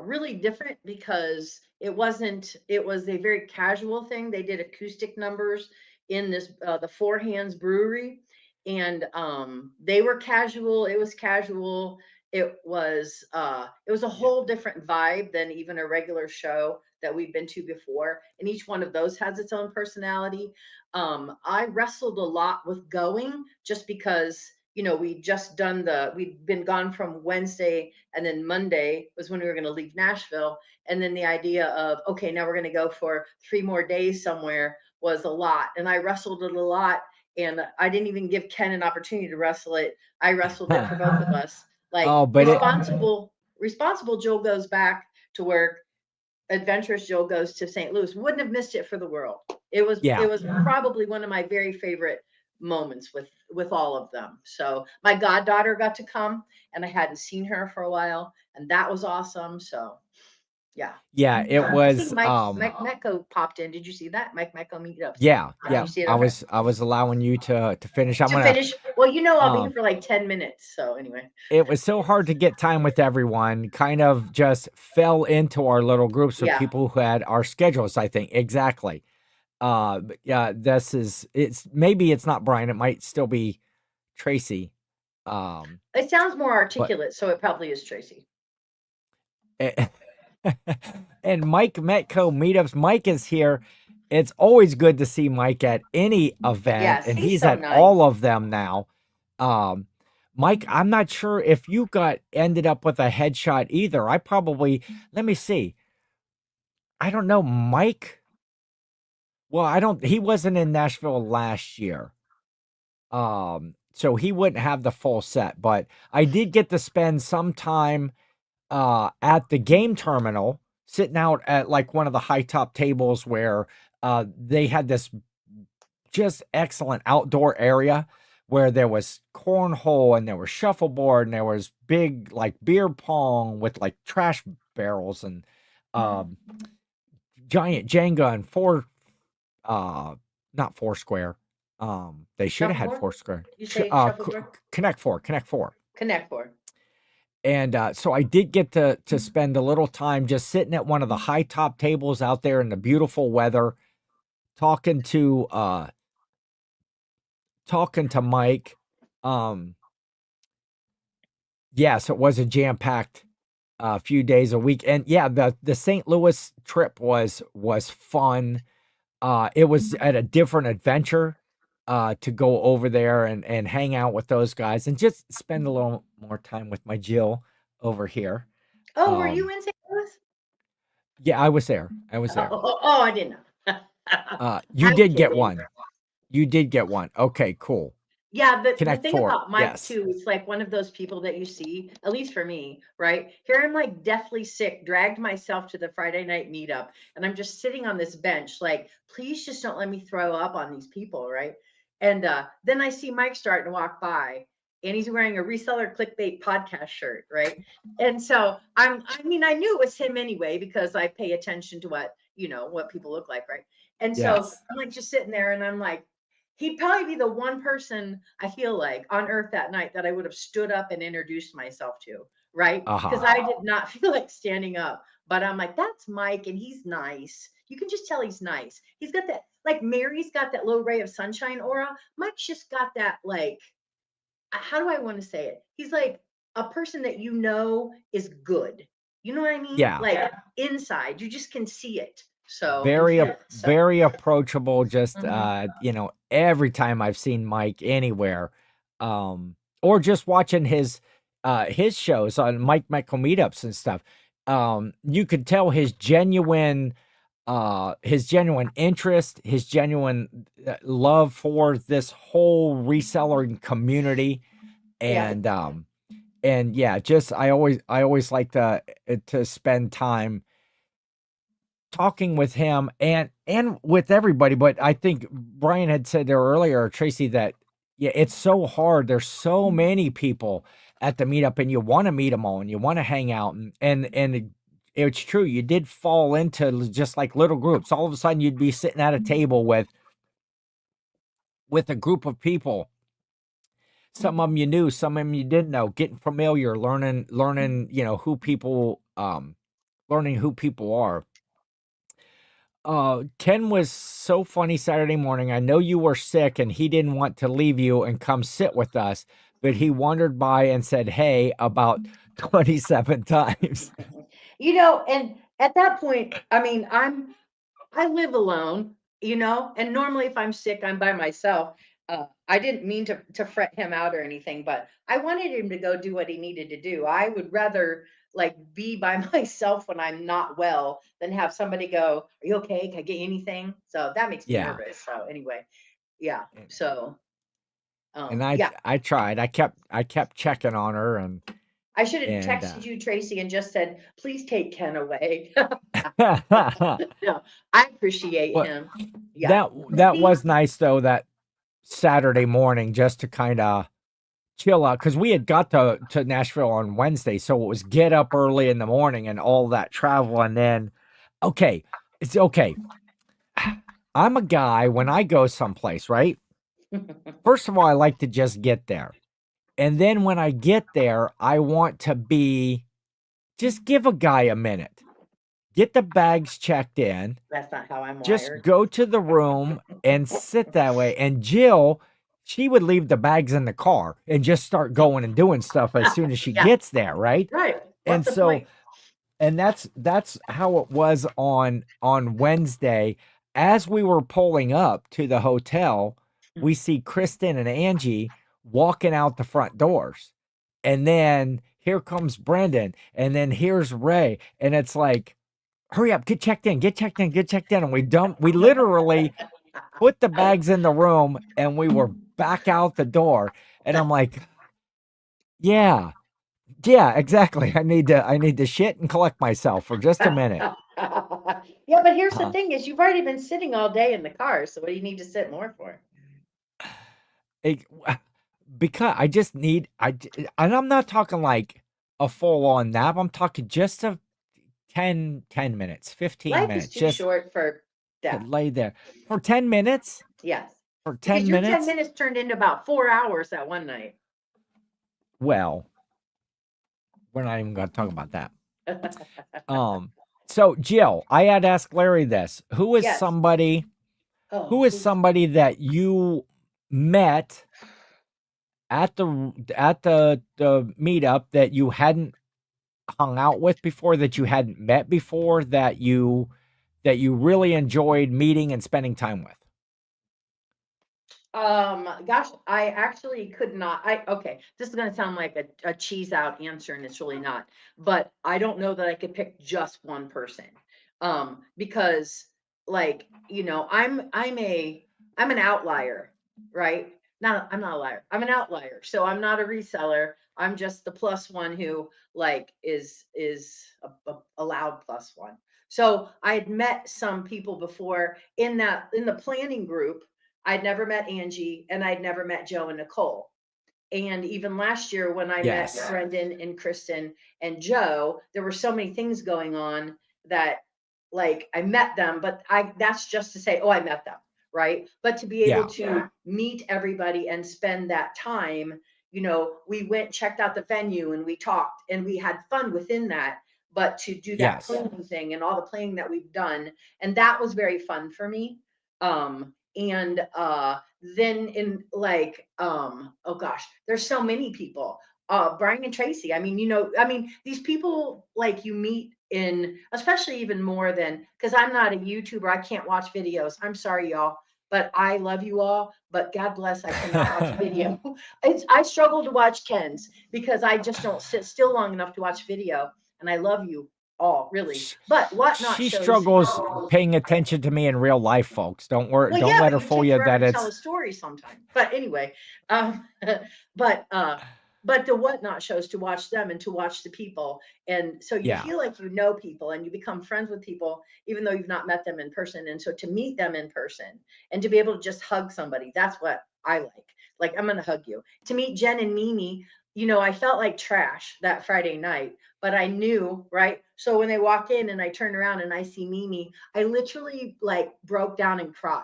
Speaker 3: really different because it was a very casual thing. They did acoustic numbers in this the Four Hands Brewery, and they were casual. It was casual. It was a whole different vibe than even a regular show that we've been to before. And each one of those has its own personality. I wrestled a lot with going just because we'd been gone from Wednesday, and then Monday was when we were going to leave Nashville. And then the idea of, okay, now we're going to go for 3 more days somewhere was a lot. And I wrestled it a lot. And I didn't even give Ken an opportunity to wrestle it. I wrestled it for both of us. Responsible Joel goes back to work. Adventurous Joel goes to St. Louis. Wouldn't have missed it for the world. It was probably one of my very favorite moments with all of them. So my goddaughter got to come, and I hadn't seen her for a while, and that was awesome. So
Speaker 1: it was
Speaker 3: Mike Metco popped in. Did you see that? Mike Metco Meetup.
Speaker 1: I was allowing you to finish.
Speaker 3: Well, I'll be here for like 10 minutes. So anyway,
Speaker 1: it was so hard to get time with everyone. Kind of just fell into our little groups of people who had our schedules, I think. Exactly. Maybe it's not Brian. It might still be Tracy.
Speaker 3: It sounds more articulate, so it probably is Tracy.
Speaker 1: And Mike Metco Meetups. Mike is here. It's always good to see Mike at any event, and he's so at all of them now. Mike, I'm not sure if you ended up with a headshot either. Let me see. I don't know, Mike. Well, he wasn't in Nashville last year. so he wouldn't have the full set, but I did get to spend some time at the game terminal, sitting out at like one of the high top tables where they had this just excellent outdoor area where there was cornhole and there was shuffleboard and there was big like beer pong with like trash barrels and um, giant Jenga and not Foursquare. They should have had
Speaker 3: Shuffleboard?
Speaker 1: Foursquare.
Speaker 3: You say shuffleboard?
Speaker 1: Connect Four.
Speaker 3: Connect Four.
Speaker 1: And so I did get to spend a little time just sitting at one of the high top tables out there in the beautiful weather, talking to Mike. Yes, it was a jam-packed few days a week. And yeah, the St. Louis trip was fun. It was at a different adventure to go over there and hang out with those guys and just spend a little more time with my Jill over here.
Speaker 3: Oh, were you in St. Louis?
Speaker 1: Yeah, I was there.
Speaker 3: Oh, I didn't know.
Speaker 1: You
Speaker 3: I'm
Speaker 1: did get
Speaker 3: kidding.
Speaker 1: one. You did get one. Okay, cool.
Speaker 3: Yeah, the
Speaker 1: Connect
Speaker 3: thing
Speaker 1: Four,
Speaker 3: about Mike
Speaker 1: yes.
Speaker 3: too is like one of those people that you see, at least for me, right? Here I'm like deathly sick, dragged myself to the Friday night meetup, and I'm just sitting on this bench, like, please just don't let me throw up on these people, right? And then I see Mike starting to walk by, and he's wearing a reseller clickbait podcast shirt, right? And so I mean, I knew it was him anyway because I pay attention to what people look like, right? And so
Speaker 1: Yes.
Speaker 3: I'm like just sitting there, and I'm like, he'd probably be the one person I feel like on earth that night that I would have stood up and introduced myself to, right? Because I did not feel like standing up. But I'm like, that's Mike, and he's nice. You can just tell he's nice. He's got that, like Mary's got that little ray of sunshine aura. Mike's just got that, like, how do I want to say it? He's like a person that is good. You know what I mean?
Speaker 1: Yeah.
Speaker 3: Like inside, you just can see it. So
Speaker 1: very approachable. Just
Speaker 3: Mhm.
Speaker 1: every time I've seen Mike anywhere, or just watching his shows on Mike Michael meetups and stuff, you could tell his genuine interest, his genuine love for this whole reseller community, and yeah, just I always like to spend time talking with him and with everybody. But I think Brian had said there earlier, Tracy, that yeah, it's so hard. There's so many people at the meetup, and you want to meet them all, and you want to hang out, and it's true. You did fall into just like little groups. All of a sudden, you'd be sitting at a table with a group of people. Some of them you knew, some of them you didn't know. Getting familiar, learning, who people, learning who people are. Ken was so funny Saturday morning. I know you were sick and he didn't want to leave you and come sit with us, but he wandered by and said, hey, about 27 times.
Speaker 3: And at that point, I mean, I live alone, and normally if I'm sick, I'm by myself. I didn't mean to fret him out or anything, but I wanted him to go do what he needed to do. I would rather like be by myself when I'm not well than have somebody go, "Are you okay? Can I get you anything?" So that makes me
Speaker 1: Yeah.
Speaker 3: nervous. So anyway, yeah. So
Speaker 1: And
Speaker 3: yeah.
Speaker 1: I tried. I kept checking on her and
Speaker 3: I should have texted you, Tracy, and just said, please take Ken away. No, I appreciate
Speaker 1: Well,
Speaker 3: him. Yeah.
Speaker 1: that was nice though, that Saturday morning, just to kind of chill out, because we had got to Nashville on Wednesday, so it was get up early in the morning and all that travel, and then it's okay. I'm a guy, when I go someplace, right? First of all, I like to just get there. And then when I get there, I want to just give a guy a minute. Get the bags checked in.
Speaker 3: That's not how I'm
Speaker 1: Just
Speaker 3: wired.
Speaker 1: go to the room and sit that way. And Jill, she would leave the bags in the car and just start going and doing stuff as soon as she gets there, right?
Speaker 3: Right.
Speaker 1: And so, and that's how it was on Wednesday. As we were pulling up to the hotel, we see Kristen and Angie walking out the front doors. And then here comes Brendan. And then here's Ray. And it's like, hurry up, get checked in. And we literally put the bags in the room, and we were back out the door, and I'm like, yeah, exactly. I need to shit and collect myself for just a minute.
Speaker 3: Yeah, but here's the
Speaker 1: Uh,
Speaker 3: thing is you've already been sitting all day in the car, so what do you need to sit more for?
Speaker 1: it- because I just need and I'm not talking like a full on nap. I'm talking just a 10 minutes, 15
Speaker 3: Life is
Speaker 1: minutes,
Speaker 3: too
Speaker 1: just
Speaker 3: short for
Speaker 1: to
Speaker 3: that.
Speaker 1: lay there for 10 minutes.
Speaker 3: Yes.
Speaker 1: For
Speaker 3: Because
Speaker 1: 10
Speaker 3: your 10
Speaker 1: minutes.
Speaker 3: minutes turned into about 4 hours that one night.
Speaker 1: Well, we're not even going to talk about that. So Jill, I had asked Larry this.
Speaker 3: Yes.
Speaker 1: Who
Speaker 3: Oh,
Speaker 1: is somebody that you met at the meetup that you hadn't hung out with before, that you hadn't met before, that you really enjoyed meeting and spending time with?
Speaker 3: gosh, I actually could not. Okay, this is gonna sound like a cheese out answer, and it's really not. But I don't know that I could pick just one person. Because like, I'm an outlier, right? I'm not a liar. I'm an outlier. So I'm not a reseller. I'm just the plus one who like is a loud plus one. So I had met some people before in the planning group. I'd never met Angie and I'd never met Joe and Nicole. And even last year when I met
Speaker 1: Yes.
Speaker 3: Brendan and Kristen and Joe, there were so many things going on that like I met them, but that's just to say, oh, I met them, right? But to be able
Speaker 1: Yeah.
Speaker 3: to meet everybody and spend that time, we went, checked out the venue and we talked and we had fun within that. But to do that
Speaker 1: Yes.
Speaker 3: planning thing and all the planning that we've done, and that was very fun for me. And then in like oh gosh, there's so many people, Brian and Tracy. These people like you meet in, especially even more than, because I'm not a YouTuber, I can't watch videos, I'm sorry y'all, but I love you all, but God bless, I cannot watch video. I struggle to watch Ken's because I just don't sit still long enough to watch video, and I love you all really, but whatnot
Speaker 1: She
Speaker 3: shows.
Speaker 1: struggles paying attention to me in real life, folks. Don't worry.
Speaker 3: Well,
Speaker 1: Don't
Speaker 3: yeah,
Speaker 1: let
Speaker 3: but
Speaker 1: her
Speaker 3: you
Speaker 1: fool
Speaker 3: take
Speaker 1: you
Speaker 3: forever
Speaker 1: that
Speaker 3: to tell
Speaker 1: it's
Speaker 3: a story sometimes. But anyway, but uh, but the whatnot shows to watch them and to watch the people, and so you
Speaker 1: yeah.
Speaker 3: feel like you know people and you become friends with people even though you've not met them in person. And so to meet them in person and to be able to just hug somebody, that's what I like. Like, I'm gonna hug you. To meet Jen and Mimi, I felt like trash that Friday night, but I knew, right? So when they walk in and I turn around and I see Mimi, I literally like broke down and cried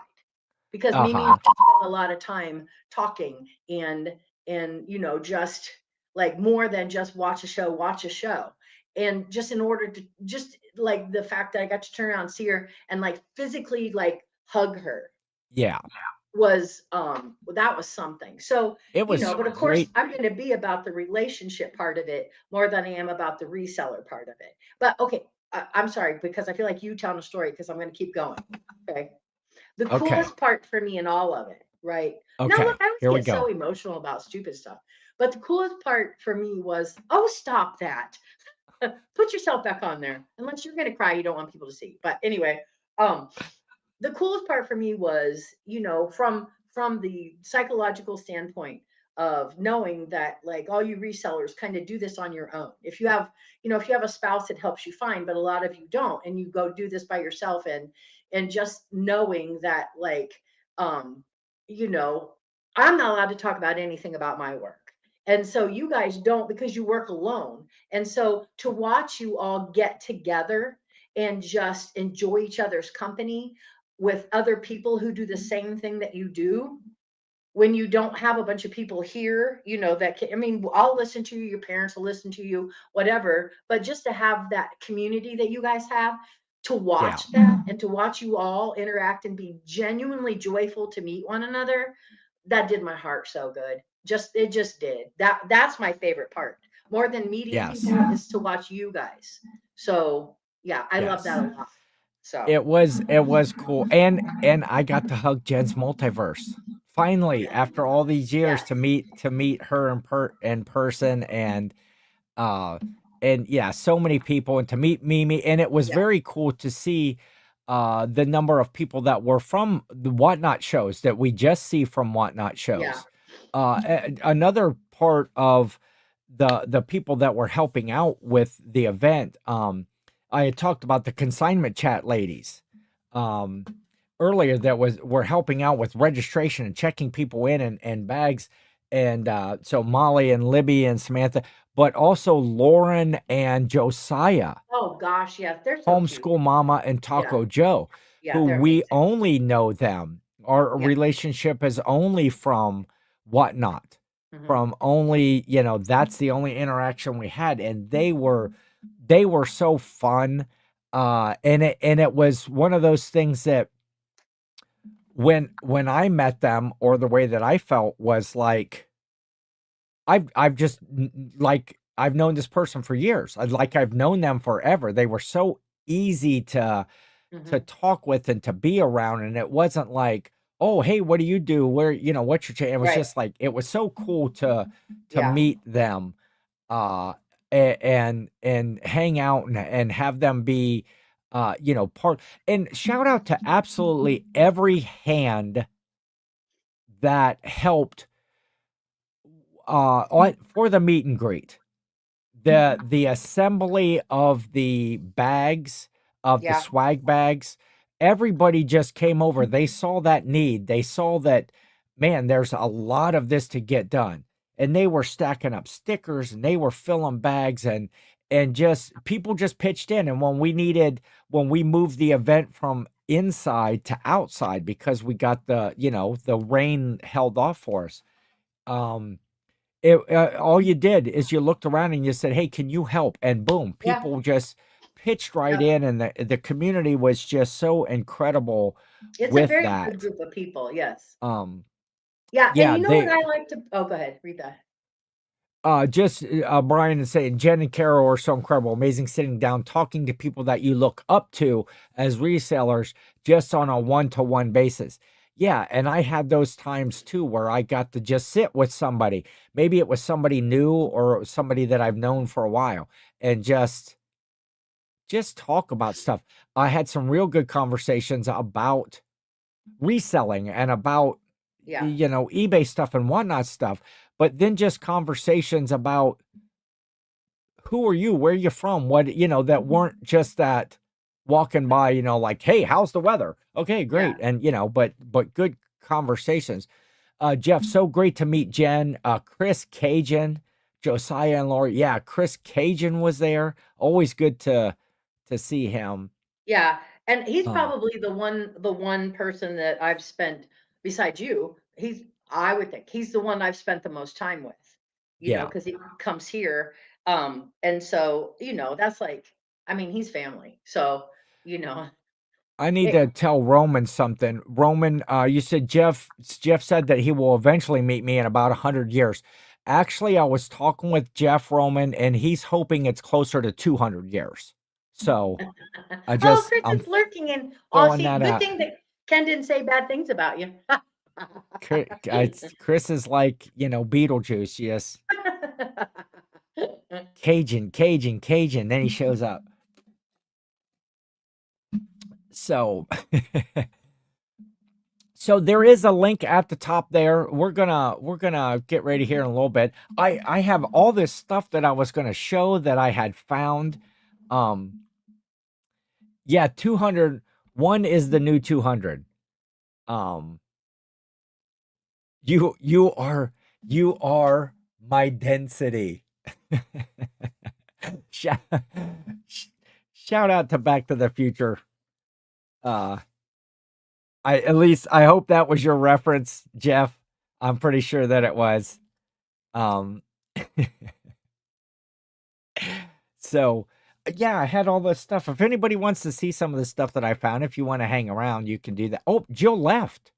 Speaker 3: because Mimi and
Speaker 1: Uh-huh.
Speaker 3: I spent a lot of time talking and just like more than just watch a show. And just in order to just like the fact that I got to turn around and see her and like physically like hug her
Speaker 1: Yeah.
Speaker 3: was that was something. So,
Speaker 1: It was
Speaker 3: but of course
Speaker 1: great.
Speaker 3: I'm going to be about the relationship part of it more than I am about the reseller part of it. But okay, I'm sorry because I feel like you telling a story because I'm going to keep going. Okay. The
Speaker 1: Okay.
Speaker 3: coolest part for me in all of it, right? Now look,
Speaker 1: Okay.
Speaker 3: I always
Speaker 1: Here we
Speaker 3: get so
Speaker 1: go.
Speaker 3: emotional about stupid stuff. But the coolest part for me was, oh, stop that. Put yourself back on there. Unless you're gonna cry, you don't want people to see. But anyway, um, the coolest part for me was, from the psychological standpoint of knowing that like all you resellers kind of do this on your own. If you have a spouse, it helps you find, but a lot of you don't, and you go do this by yourself. And just knowing that like, um, you know, I'm not allowed to talk about anything about my work. And so you guys don't because you work alone. And so to watch you all get together and just enjoy each other's company with other people who do the same thing that you do, when you don't have a bunch of people here, I'll listen to you, your parents will listen to you, whatever, but just to have that community that you guys have, to
Speaker 1: Yeah.
Speaker 3: watch that and to watch you all interact and be genuinely joyful to meet one another, that did my heart so good. It just did. That's my favorite part. More than meeting
Speaker 1: Yes.
Speaker 3: people is to watch you guys. So yeah, I love that a
Speaker 1: Yes.
Speaker 3: lot. So
Speaker 1: It was cool. And I got to hug Jen's multiverse. Finally, after all these years,
Speaker 3: yes.
Speaker 1: to meet her in person, uh and yeah, so many people, and to meet Mimi, and it was
Speaker 3: Yeah.
Speaker 1: very cool to see the number of people that were from the Whatnot shows that we just see from Whatnot
Speaker 3: Yeah.
Speaker 1: shows. Another part of the people that were helping out with the event, I had talked about the consignment chat ladies earlier that were helping out with registration and checking people in and bags. And so Molly and Libby and Samantha, but also Lauren and Josiah,
Speaker 3: Oh gosh, yes, they're so cute.
Speaker 1: Homeschool Mama and
Speaker 3: Yeah.
Speaker 1: Taco Joe,
Speaker 3: Yeah,
Speaker 1: who
Speaker 3: they're
Speaker 1: we
Speaker 3: amazing.
Speaker 1: only know them. Our
Speaker 3: Yeah.
Speaker 1: relationship is only from Whatnot,
Speaker 3: Mhm.
Speaker 1: from only, that's the only interaction we had. And they were so fun. And it was one of those things that when I met them, or the way that I felt was like, I've just like I've known this person for years. Like I've known them forever. They were so easy to
Speaker 3: Mhm.
Speaker 1: talk with and to be around, and it wasn't like, oh, hey, what do you do? Where, what's your it was
Speaker 3: Right.
Speaker 1: just like, it was so cool to
Speaker 3: Yeah.
Speaker 1: meet them, and hang out and have them be part. And shout out to absolutely every hand that helped for the meet and greet. The assembly of the bags, of the
Speaker 3: Yeah.
Speaker 1: swag bags, everybody just came over. They saw that need. They saw that, man, there's a lot of this to get done. And they were stacking up stickers and they were filling bags, and just people just pitched in. And when we moved the event from inside to outside, because we got the rain held off for us, all you did is you looked around and you said, "Hey, can you help?" And boom,
Speaker 3: Yeah.
Speaker 1: people just pitched right
Speaker 3: Yep.
Speaker 1: in, and the community was just so incredible
Speaker 3: It's a
Speaker 1: with
Speaker 3: very good
Speaker 1: that.
Speaker 3: group of people. Yes.
Speaker 1: Um,
Speaker 3: Yeah. And
Speaker 1: yeah,
Speaker 3: you know what
Speaker 1: they
Speaker 3: I like to, oh, go ahead, read that.
Speaker 1: just Brian is saying Jen and Carol are so incredible, amazing sitting down, talking to people that you look up to as resellers, just on a one-to-one basis. Yeah, and I had those times too where I got to just sit with somebody. Maybe it was somebody new or it was somebody that I've known for a while, and just talk about stuff. I had some real good conversations about reselling and about
Speaker 3: Yeah.
Speaker 1: eBay stuff and Whatnot stuff, but then just conversations about who are you, where are you from, what, that weren't just that walking by, like, hey, how's the weather? Okay,
Speaker 3: Yeah.
Speaker 1: great. And but good conversations. Jeff, so great to meet Jen. Chris Cajun, Josiah and Lori. Yeah, Chris Cajun was there. Always good to see him.
Speaker 3: Yeah. And he's
Speaker 1: Uh,
Speaker 3: probably the one person that I've spent besides you. I would think he's the one I've spent the most time with,
Speaker 1: yeah.
Speaker 3: because he comes here. And so, that's like, I mean, he's family. So, you know,
Speaker 1: I need
Speaker 3: it,
Speaker 1: to tell Roman something. Roman, you said Jeff said that he will eventually meet me in about 100 years. Actually, I was talking with Jeff Roman, and he's hoping it's closer to 200 years. So
Speaker 3: oh, Chris
Speaker 1: I'm
Speaker 3: is lurking in. Oh,
Speaker 1: throwing
Speaker 3: see,
Speaker 1: that
Speaker 3: good
Speaker 1: out.
Speaker 3: thing that Ken didn't say bad things about you.
Speaker 1: Chris is like, Beetlejuice. Yes. Cajun, Cajun, Cajun. Then he shows up. So so there is a link at the top there. We're gonna get ready here in a little bit. I have all this stuff that I was gonna show that I had found. Yeah, 201 is the new 200. Um, you are my density. shout, shout out to Back to the Future. Uh, I hope that was your reference, Jeff. I'm pretty sure that it was. Um, so yeah, I had all this stuff. If anybody wants to see some of the stuff that I found, if you want to hang around, you can do that. Oh, Jill left.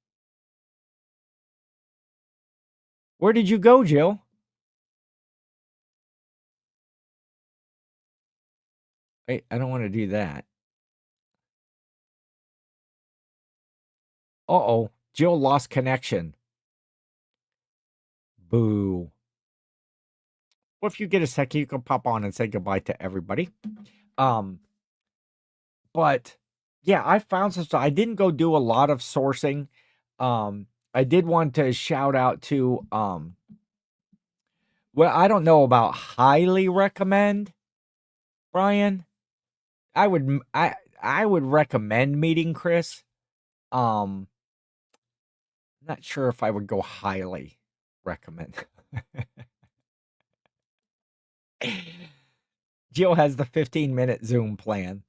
Speaker 1: Where did you go, Jill? Wait, I don't want to do that. Uh-oh, Jill lost connection. Boo. Well, if you get a second, you can pop on and say goodbye to everybody. Um, but yeah, I found some stuff. I didn't go do a lot of sourcing. I did want to shout out to well, I don't know about highly recommend, Brian. I would recommend meeting Chris. Um, not sure if I would go highly recommend. Jill has the 15-minute Zoom plan.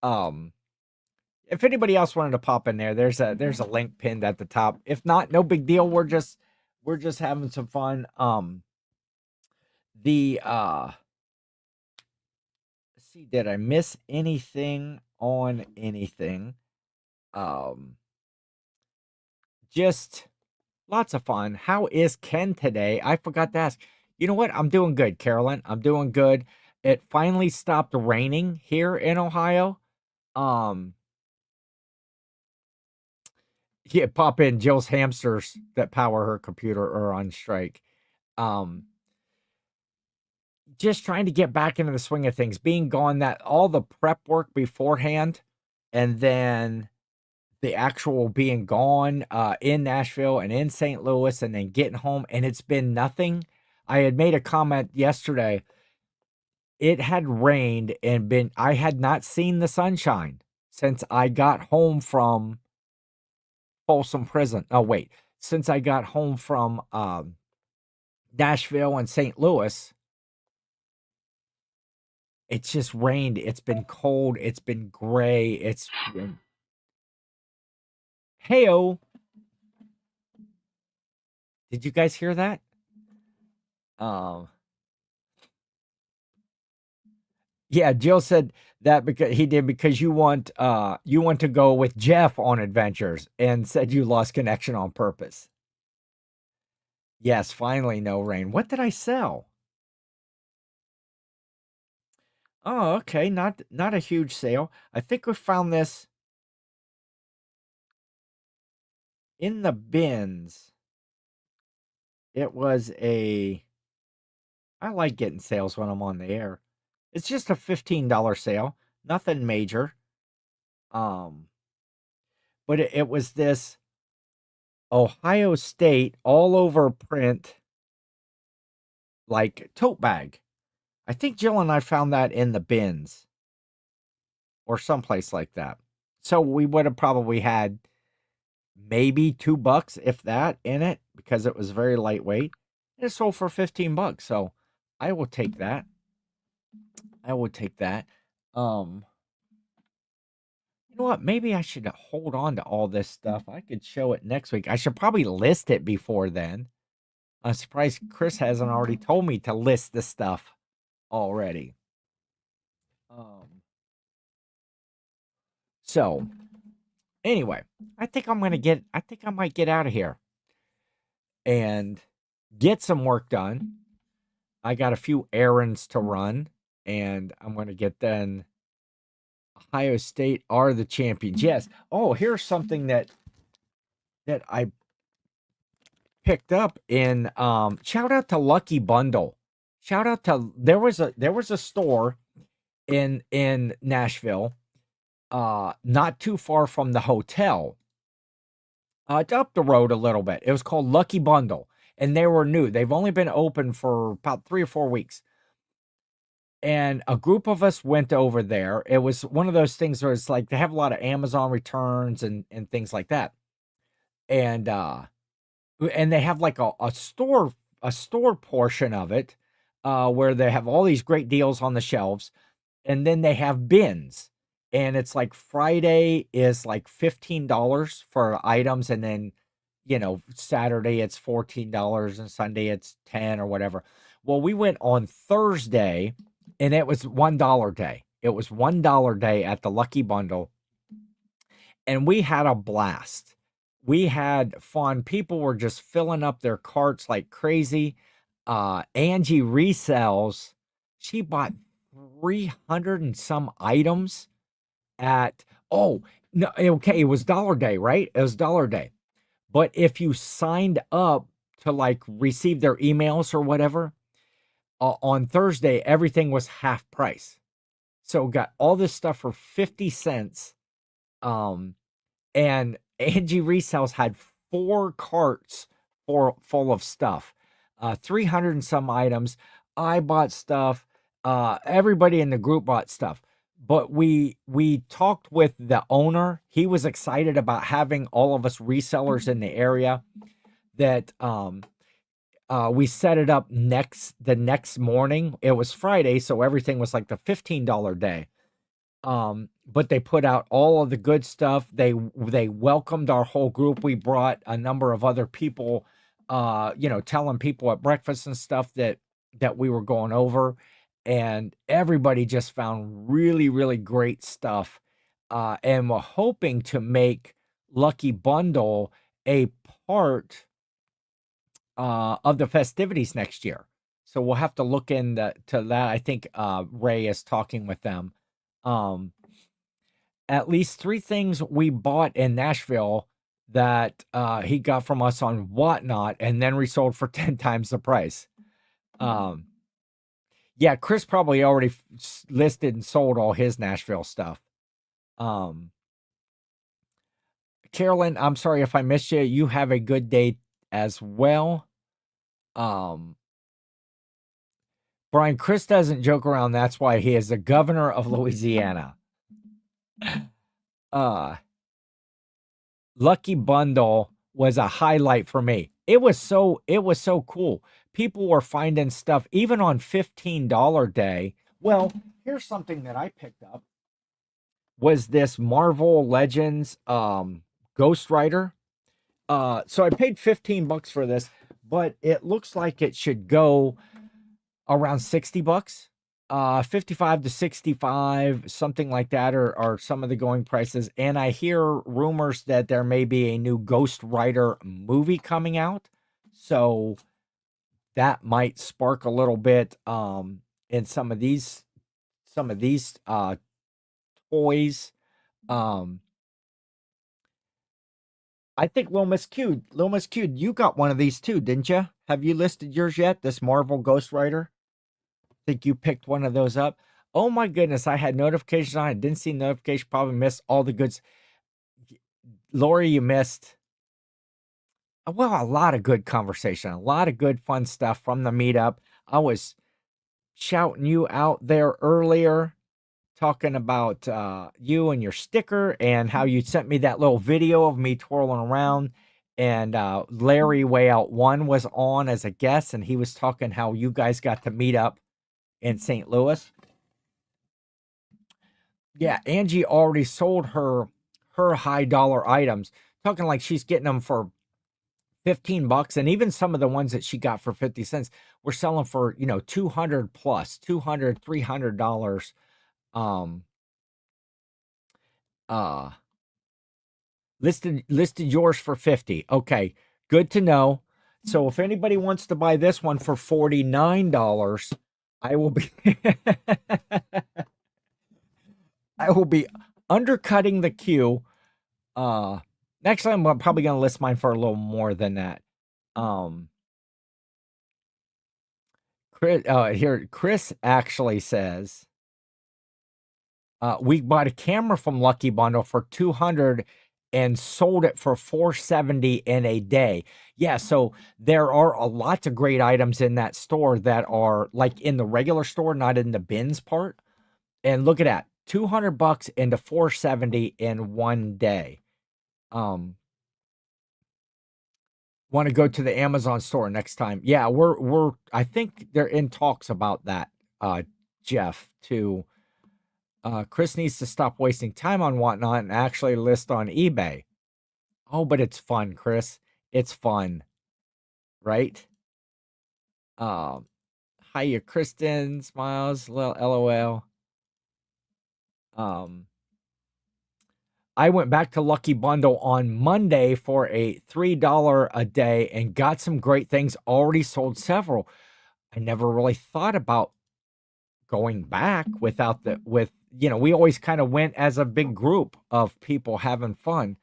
Speaker 1: If anybody else wanted to pop in there, there's a link pinned at the top. If not, no big deal. We're just having some fun. The let's see, did I miss anything on anything? Just lots of fun. How is Ken today? I forgot to ask. You know what? I'm doing good, Carolyn. I'm doing good. It finally stopped raining here in Ohio. Yeah, pop in. Jill's hamsters that power her computer are on strike. Um, just trying to get back into the swing of things. Being gone, that all the prep work beforehand, and then the actual being gone in Nashville and in St. Louis, and then getting home, and it's been nothing. I had made a comment yesterday. It had rained and been. I had not seen the sunshine since I got home from Folsom Prison. Oh wait, since I got home from Nashville and St. Louis, it's just rained. It's been cold. It's been gray. It's been... Heyo. Did you guys hear that? Yeah, Jill said that because he did because you want to go with Jeff on adventures and said you lost connection on purpose. Yes, finally no rain. What did I sell? Oh, okay, not a huge sale. I think we found this in the bins. It was a I like getting sales when I'm on the air. It's just a $15 sale, nothing major. But it was this Ohio State all over print like tote bag. I think Jill and I found that in the bins or someplace like that. So we would have probably had maybe $2, if that, in it because it was very lightweight. It sold for $15. So I will take that. I would take that. You know what? Maybe I should hold on to all this stuff. I could show it next week. I should probably list it before then. I'm surprised Chris hasn't already told me to list the stuff already. So anyway, I think I might get out of here and get some work done. I got a few errands to run, and I'm going to get then. Ohio State are the champions. Yes. Oh, here's something that I picked up in shout out to Lucky Bundle. Shout out to there was a store in Nashville not too far from the hotel. Up the road a little bit. It was called Lucky Bundle, and they were new. They've only been open for about 3 or 4 weeks. And a group of us went over there. It was one of those things where it's like they have a lot of Amazon returns and things like that. And they have like a store portion of it where they have all these great deals on the shelves, and then they have bins, and it's like Friday is like $15 for items, and then Saturday it's $14 and Sunday it's 10 or whatever. Well, we went on Thursday and it was $1 day. It was $1 day at the Lucky Bundle, and we had a blast. We had fun. People were just filling up their carts like crazy. Angie resells. She bought 300 and some items at, oh, no, okay, it was Dollar Day, right? It was Dollar Day. But if you signed up to like receive their emails or whatever, on Thursday, everything was half price. So got all this stuff for 50 cents. And Angie Resells had 4 carts full of stuff, 300 and some items. I bought stuff. Everybody in the group bought stuff. But we talked with the owner. He was excited about having all of us resellers in the area. That we set it up the next morning. It was Friday, so everything was like the $15 day. But they put out all of the good stuff. They welcomed our whole group. We brought a number of other people, telling people at breakfast and stuff that we were going over, and everybody just found really, really great stuff. And we're hoping to make Lucky Bundle a part of the festivities next year. So we'll have to look into that. I think Ray is talking with them. At least 3 things we bought in Nashville that he got from us on Whatnot and then resold for 10 times the price. Yeah, Chris probably already listed and sold all his Nashville stuff. Carolyn, I'm sorry if I missed you. You have a good day as well. Brian, Chris doesn't joke around. That's why he is the governor of Louisiana. Lucky Bundle was a highlight for me. It was so cool. People were finding stuff even on $15 day. Well, here's something that I picked up. Was this Marvel Legends Ghost Rider. So I paid $15 for this, but it looks like it should go around $60. 55 to 65, something like that, are some of the going prices. And I hear rumors that there may be a new Ghost Rider movie coming out. So that might spark a little bit in some of these toys. I think Lil Miss Q, you got one of these too, didn't you? Have you listed yours yet? This Marvel Ghost Rider? Think you picked one of those up? Oh my goodness, I had notifications on. I didn't see notification. Probably missed all the goods. Lori, you missed. Well, a lot of good conversation, a lot of good fun stuff from the meetup. I was shouting you out there earlier, talking about you and your sticker and how you sent me that little video of me twirling around. And Larry Way Out One was on as a guest, and he was talking how you guys got to meet up in St. Louis. Yeah, Angie already sold her high dollar items, talking like she's getting them for $15, and even some of the ones that she got for 50 cents were selling for, $200 plus, $200, $300. Listed yours for 50. Okay, good to know. So if anybody wants to buy this one for $49, I will be I will be undercutting the queue. Actually, I'm probably going to list mine for a little more than that. Chris actually says, we bought a camera from Lucky Bundle for $200 and sold it for $470 in a day. Yeah, so there are a lot of great items in that store that are like in the regular store, not in the bins part. And look at that, $200 into $470 in one day. Want to go to the Amazon store next time? Yeah, we're I think they're in talks about that, Jeff, too. Chris needs to stop wasting time on Whatnot and actually list on eBay. Oh, but it's fun, Chris. It's fun, right? Hiya, Kristen, smiles, LOL. I went back to Lucky Bundle on Monday for a $3 a day and got some great things. Already sold several. I never really thought about going back we always kind of went as a big group of people having fun.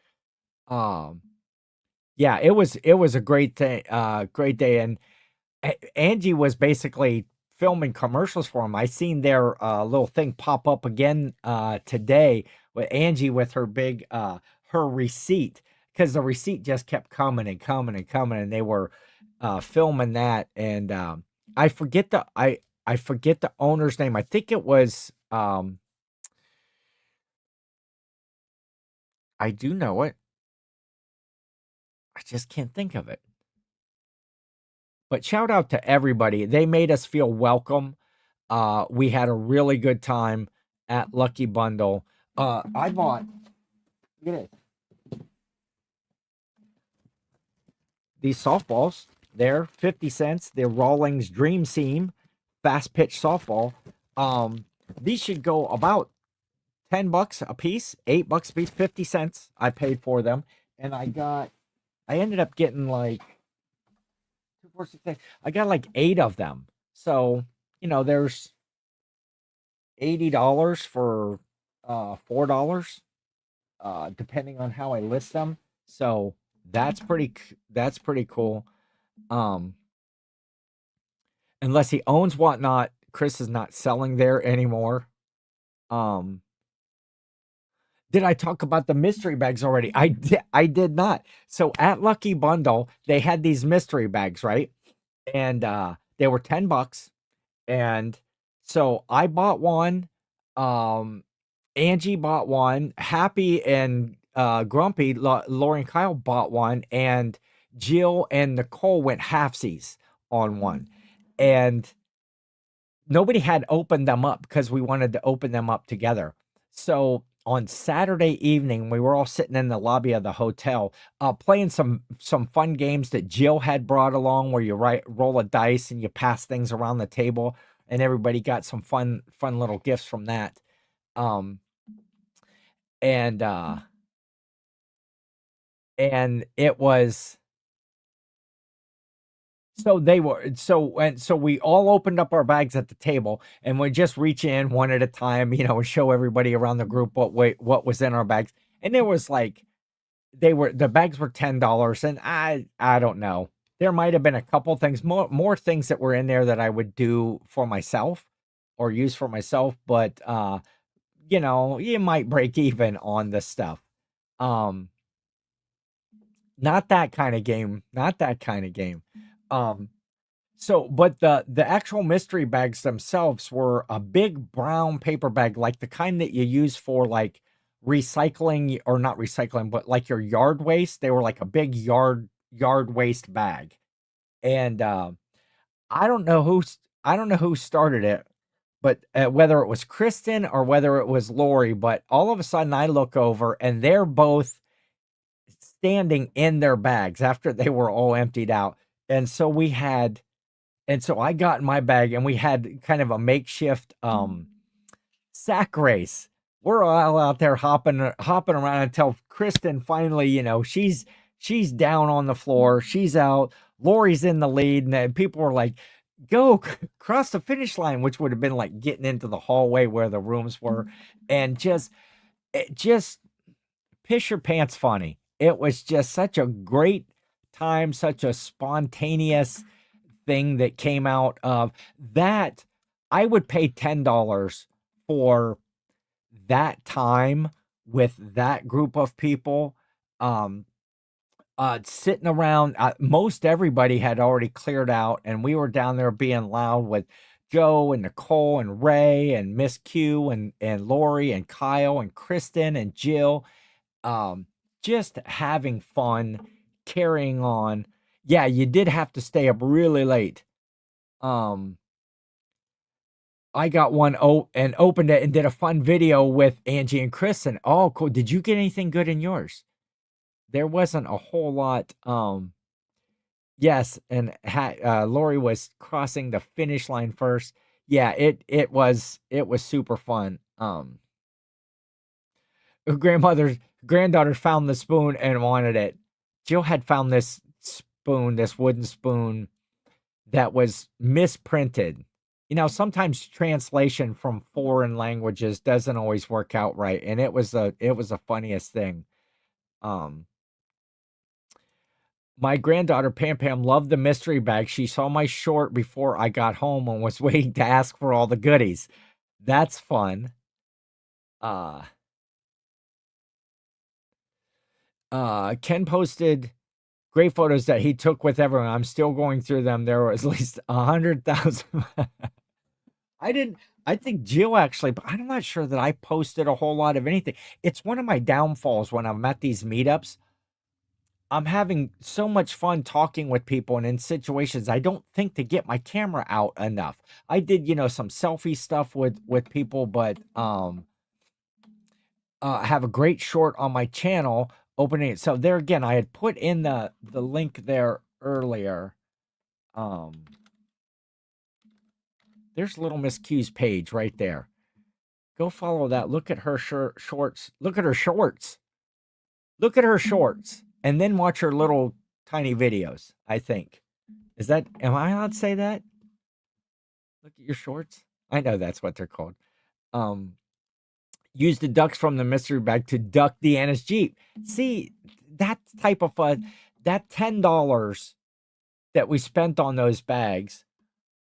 Speaker 1: Yeah, it was a great thing, great day. And Angie was basically filming commercials for them. I seen their little thing pop up again today with Angie with her big her receipt, because the receipt just kept coming and coming and coming, and they were filming that. And I forget the I forget the owner's name. I think it was I do know it. I just can't think of it. But shout out to everybody. They made us feel welcome. We had a really good time at Lucky Bundle. I bought, look at this, these softballs. They're 50 cents. They're Rawlings Dream Seam fast pitch softball. These should go about $10 a piece, $8 a piece, 50 cents. I paid for them, and I ended up getting like 2, 4, 6, 8. I got like 8 of them. So, there's $80 for $4, depending on how I list them. So that's pretty cool. Unless he owns Whatnot, Chris is not selling there anymore. Did I talk about the mystery bags already? I did not. So at Lucky Bundle, they had these mystery bags, right? And they were $10. And so I bought one. Angie bought one. Happy and Grumpy, Lori and Kyle bought one, and Jill and Nicole went halfsies on one. And nobody had opened them up because we wanted to open them up together. So on Saturday evening, we were all sitting in the lobby of the hotel, playing some fun games that Jill had brought along, where you roll a dice and you pass things around the table, and everybody got some fun little gifts from that. And it was, so we all opened up our bags at the table, and we just reach in one at a time, and show everybody around the group what was in our bags. And it was like, the bags were $10, and I don't know. There might have been a couple things, more things that were in there that I would do for myself or use for myself, but you might break even on this stuff. Not that kind of game. So, but the actual mystery bags themselves were a big brown paper bag, like the kind that you use for like recycling, or not recycling, but like your yard waste. They were like a big yard waste bag. And I don't know who started it, but whether it was Kristen or whether it was Lori, but all of a sudden I look over and they're both standing in their bags after they were all emptied out. And so I got in my bag, and we had kind of a makeshift sack race. We're all out there hopping around until Kristen finally, she's down on the floor. She's out. Lori's in the lead, and then people were like, go cross the finish line, which would have been like getting into the hallway where the rooms were. And just piss your pants funny. It was just such a great time, such a spontaneous thing that came out of that. I would pay $10 for that time with that group of people. Sitting around, most everybody had already cleared out, and we were down there being loud with Joe and Nicole and Ray and Miss Q and Lori and Kyle and Kristen and Jill. Just having fun, carrying on. Yeah, you did have to stay up really late. I got one and opened it and did a fun video with Angie and Chris. And oh, cool. Did you get anything good in yours? There wasn't a whole lot. Yes, and Lori was crossing the finish line first. Yeah, it was super fun. Granddaughter found the spoon and wanted it. Jill had found this wooden spoon that was misprinted. Sometimes translation from foreign languages doesn't always work out right, and it was the funniest thing. My granddaughter Pam Pam loved the mystery bag. She saw my short before I got home and was waiting to ask for all the goodies. That's fun. Ken posted great photos that he took with everyone. I'm still going through them. There was at least 100,000. I didn't. I think Jill actually, but I'm not sure that I posted a whole lot of anything. It's one of my downfalls when I'm at these meetups. I'm having so much fun talking with people and in situations I don't think to get my camera out enough. I did, some selfie stuff with people, but I have a great short on my channel opening it. So there again, I had put in the link there earlier. There's Little Miss Q's page right there. Go follow that. Look at her shorts. Look at her shorts. Look at her shorts. And then watch her little tiny videos, I think. Am I allowed to say that? Look at your shorts. I know that's what they're called. Use the ducks from the mystery bag to duck Deanna's Jeep. See, that type of fun, that $10 that we spent on those bags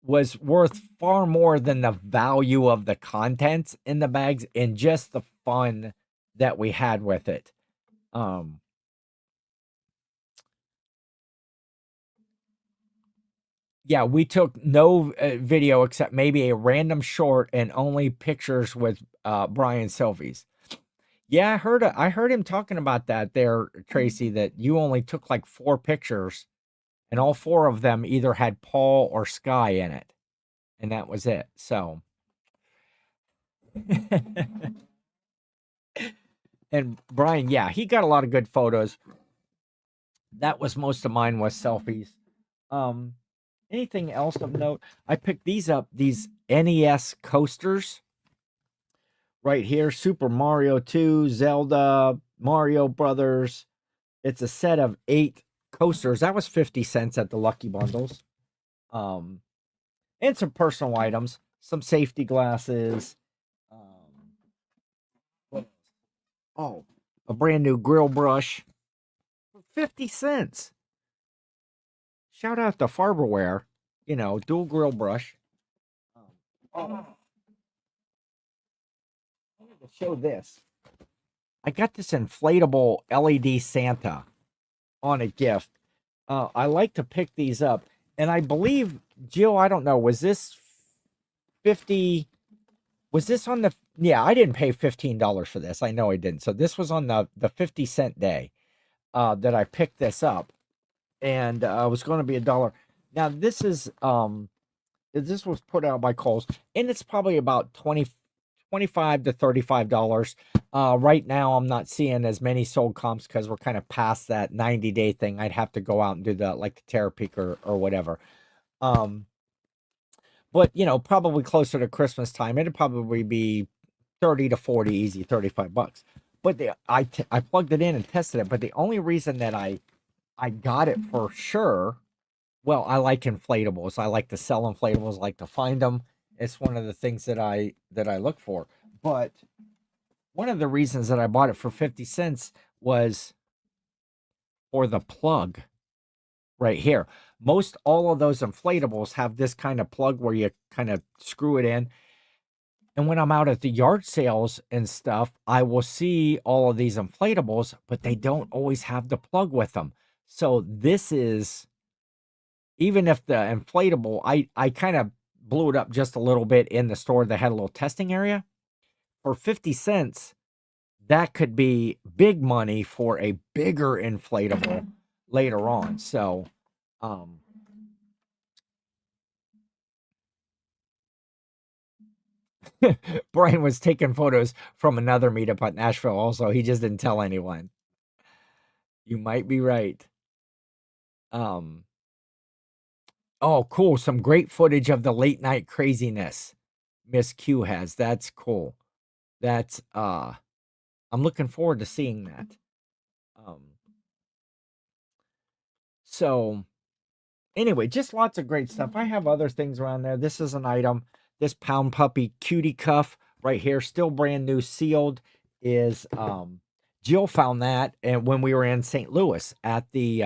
Speaker 1: was worth far more than the value of the contents in the bags and just the fun that we had with it. Yeah, we took no video except maybe a random short and only pictures with Brian selfies. Yeah, I heard him talking about that there, Tracy, that you only took like 4 pictures and all 4 of them either had Paul or Sky in it. And that was it. So and Brian, yeah, he got a lot of good photos. That was most of mine was selfies. Anything else of note? I picked these up, these NES coasters right here. Super Mario 2, Zelda, Mario Brothers. It's a set of 8 coasters. That was 50 cents at the Lucky Bundles. And some personal items, some safety glasses. Oh, a brand new grill brush for 50 cents. Shout out to Farberware, dual grill brush. I need to show this. I got this inflatable LED Santa on a gift. I like to pick these up. And I believe, Jill, I don't know, was this 50? Was this on the, yeah, I didn't pay $15 for this. I know I didn't. So this was on the 50-cent day that I picked this up. And it was going to be $1. Now this was put out by Kohl's, and it's probably about $25 to $35. Right now, I'm not seeing as many sold comps because we're kind of past that 90-day thing. I'd have to go out and do the Terra Peak or whatever. But probably closer to Christmas time, it'd probably be 30 to 40, easy, $35. But I plugged it in and tested it. But the only reason that I got it for sure, well, I like inflatables. I like to sell inflatables. I like to find them. It's one of the things that I look for. But one of the reasons that I bought it for 50 cents was for the plug right here. Most all of those inflatables have this kind of plug where you kind of screw it in. And when I'm out at the yard sales and stuff, I will see all of these inflatables, but they don't always have the plug with them. So this is, even if the inflatable, I kind of blew it up just a little bit in the store that had a little testing area. For 50 cents, that could be big money for a bigger inflatable later on. So, Brian was taking photos from another meetup at Nashville also. He just didn't tell anyone. You might be right. Oh, cool. Some great footage of the late night craziness Miss Q has. That's cool. That's I'm looking forward to seeing that. So anyway, just lots of great stuff. I have other things around there. This is an item. This Pound Puppy cutie cuff right here, still brand new, sealed, is Jill found that and when we were in St. Louis at the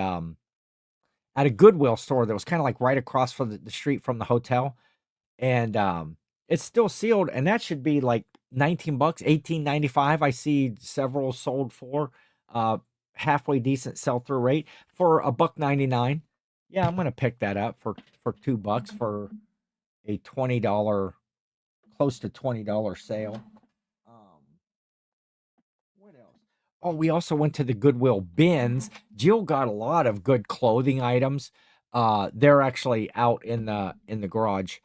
Speaker 1: at a Goodwill store that was kind of like right across from the street from the hotel. And it's still sealed, and that should be like 19 bucks, 18.95. I see several sold for halfway decent sell-through rate for $1.99. Yeah, I'm gonna pick that up for $2 for a $20, close to $20 sale. What else? Oh, we also went to the Goodwill bins. Jill got a lot of good clothing items. They're actually out in the garage.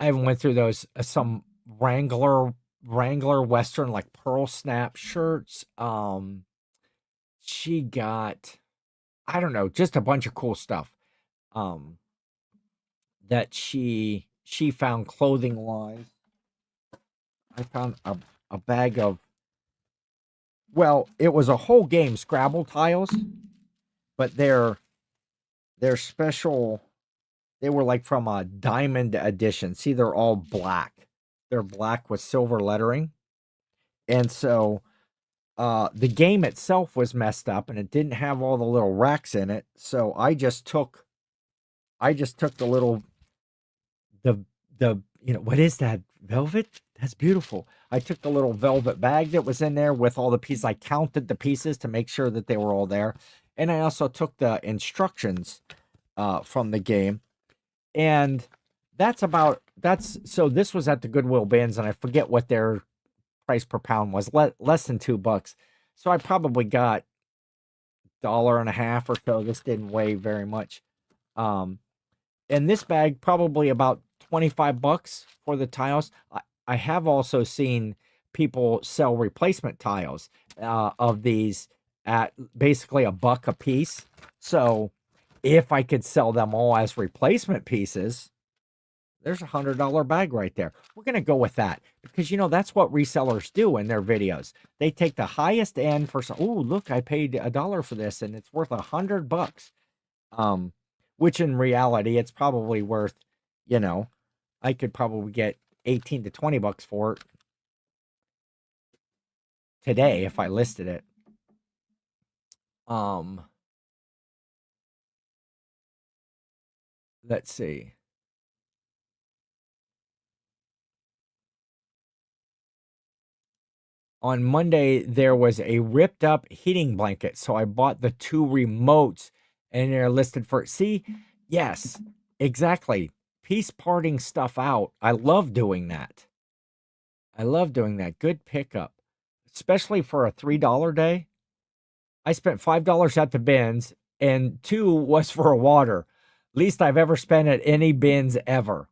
Speaker 1: I haven't went through those. Some Wrangler Western like pearl snap shirts. She got, I don't know, just a bunch of cool stuff. That she found clothing wise. I found a bag of, well, it was a whole game Scrabble tiles, but they're special. They were like from a diamond edition. See, they're all black. They're black with silver lettering. And so the game itself was messed up and it didn't have all the little racks in it. So I just took the little the what is that? Velvet? That's beautiful. I took the little velvet bag that was in there with all the pieces. I counted the pieces to make sure that they were all there. And I also took the instructions from the game. And so this was at the Goodwill bins, and I forget what their price per pound was, less than $2. So I probably got $1.50 or so. This didn't weigh very much. And this bag probably about $25 for the tiles. I have also seen people sell replacement tiles of these at basically $1 a piece. So if I could sell them all as replacement pieces, there's $100 bag right there. We're going to go with that because, that's what resellers do in their videos. They take the highest end for some, oh, look, I paid $1 for this and it's worth $100. Which in reality, it's probably worth, I could probably get 18 to 20 bucks for it today if I listed it. Let's see. On Monday, there was a ripped up heating blanket. So I bought the 2 remotes and they're listed for, see, yes, exactly. Piece parting stuff out. I love doing that. Good pickup, especially for a $3 day. I spent $5 at the bins and $2 was for a water. Least I've ever spent at any bins ever.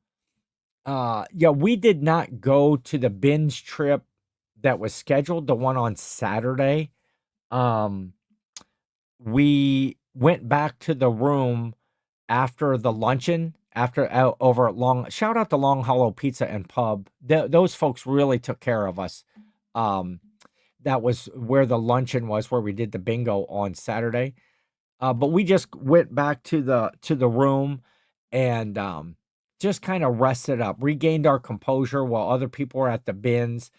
Speaker 1: Yeah, we did not go to the bins trip that was scheduled, the one on Saturday. We went back to the room after the luncheon, over at shout out to Long Hollow Pizza and Pub. Those folks really took care of us. That was where the luncheon was, where we did the bingo on Saturday. But we just went back to the room and just kind of rested up, regained our composure while other people were at the bins.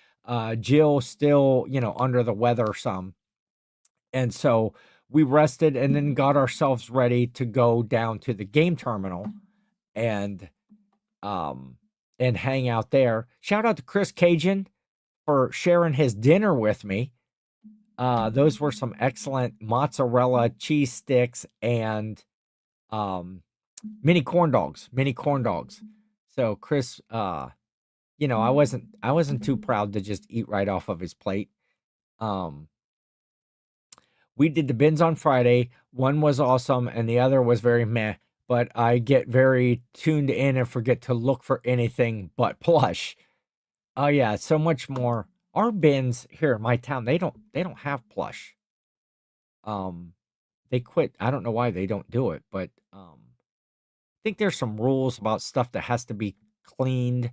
Speaker 1: Jill still, under the weather some. And so we rested and then got ourselves ready to go down to the game terminal and hang out there. Shout out to Chris Cajun for sharing his dinner with me. Those were some excellent mozzarella cheese sticks and mini corn dogs. So Chris, I wasn't too proud to just eat right off of his plate. We did the bins on Friday. One was awesome and the other was very meh, but I get very tuned in and forget to look for anything but plush. Oh yeah, so much more. Our bins here in my town, they don't have plush. They quit. I don't know why they don't do it, but I think there's some rules about stuff that has to be cleaned.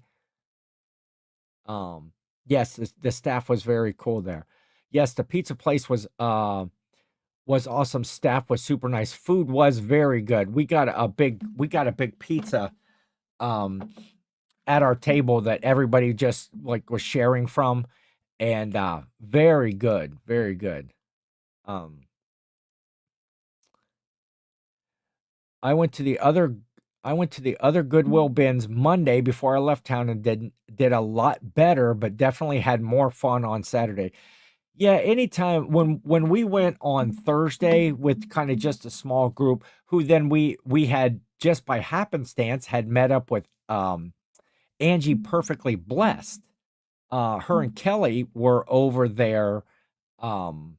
Speaker 1: Yes, the staff was very cool there. Yes, the pizza place was awesome. Staff was super nice. Food was very good. We got a big pizza at our table that everybody just like was sharing from, and very good. I went to the other Goodwill bins Monday before I left town and did a lot better, but definitely had more fun on Saturday. Yeah, anytime when we went on Thursday with kind of just a small group, who then we had just by happenstance had met up with Angie Perfectly Blessed. Her and Kelly were over there. Um,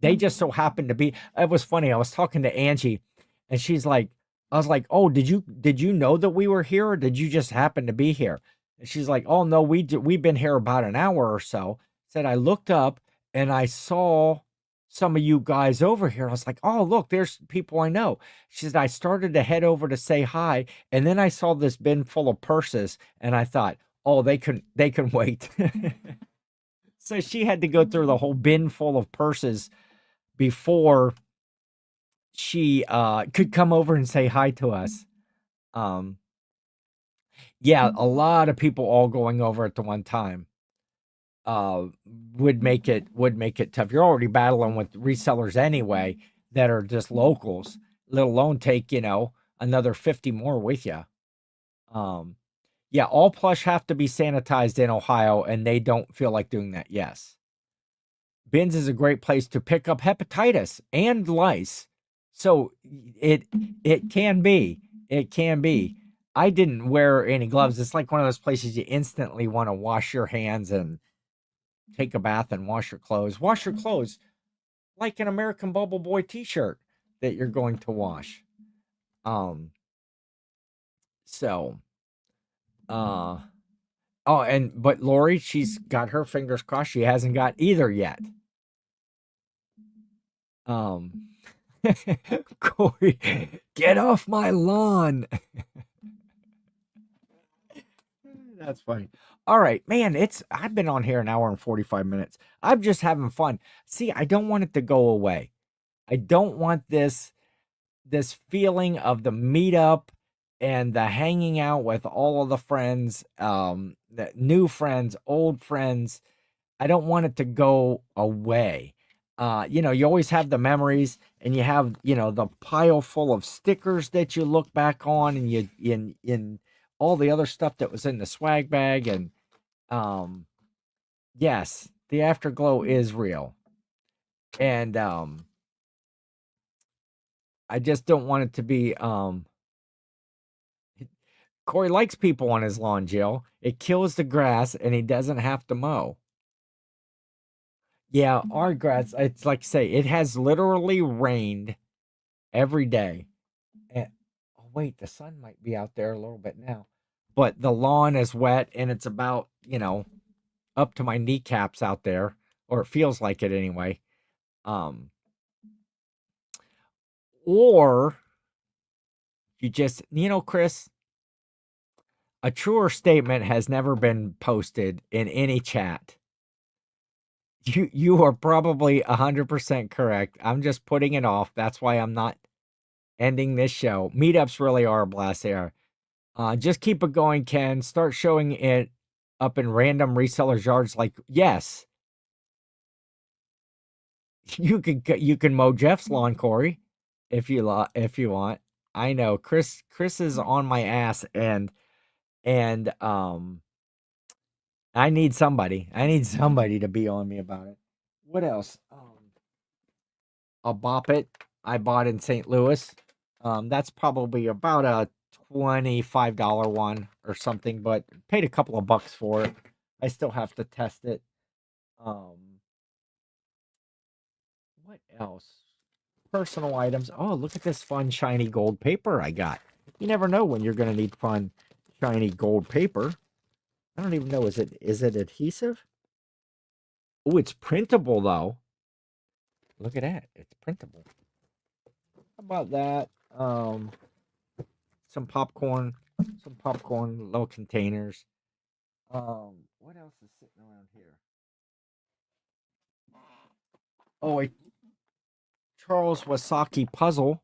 Speaker 1: they just so happened to be. It was funny. I was talking to Angie, and she's like, I was like, "Oh, did you know that we were here, or did you just happen to be here?" And she's like, "Oh no, we've been here about an hour or so." Said I looked up and I saw some of you guys over here. I was like, "Oh, look, there's people I know." She said I started to head over to say hi, and then I saw this bin full of purses, and I thought, "Oh, they can wait." So she had to go through the whole bin full of purses before she could come over and say hi to us. Um yeah, a lot of people all going over at the one time uh would make it tough. You're already battling with resellers anyway that are just locals, let alone take, another 50 more with you. Um yeah, all plush have to be sanitized in Ohio and they don't feel like doing that. Yes. Bins is a great place to pick up hepatitis and lice. So it it can be. It can be. I didn't wear any gloves. It's like one of those places you instantly want to wash your hands and take a bath and wash your clothes. Wash your clothes like an American Bubble Boy t-shirt that you're going to wash. Um so uh oh, but Lori, she's got her fingers crossed she hasn't got either yet. Um Corey, get off my lawn. That's funny. All right, man, I've been on here an hour and 45 minutes. I'm just having fun. See, I don't want it to go away. I don't want this feeling of the meetup and the hanging out with all of the friends, the new friends, old friends. I don't want it to go away. You always have the memories and you have, the pile full of stickers that you look back on and you in all the other stuff that was in the swag bag. And yes, the afterglow is real. And I just don't want it to be Corey likes people on his lawn, Jill. It kills the grass and he doesn't have to mow. Yeah, our grass, it's like I say, it has literally rained every day. And oh wait, the sun might be out there a little bit now. But the lawn is wet and it's about, up to my kneecaps out there, or it feels like it anyway. Um or you just, Chris, a truer statement has never been posted in any chat. You are probably 100% correct. I'm just putting it off. That's why I'm not ending this show. Meetups really are a blast there. Just keep it going, Ken. Start showing it up in random resellers' yards. Like, yes, you can mow Jeff's lawn, Corey, if you want. I know Chris is on my ass, and I need somebody. I need somebody to be on me about it. What else? A Bop It I bought in St. Louis. That's probably about a $25 one or something, but paid a couple of bucks for it. I still have to test it. What else? Personal items. Oh, look at this fun shiny gold paper I got. You never know when you're gonna need fun shiny gold paper. I don't even know. Is it adhesive? Oh, it's printable though. Look at that. It's printable. How about that? Some popcorn, little containers. What else is sitting around here? Oh, a Charles Wasaki puzzle.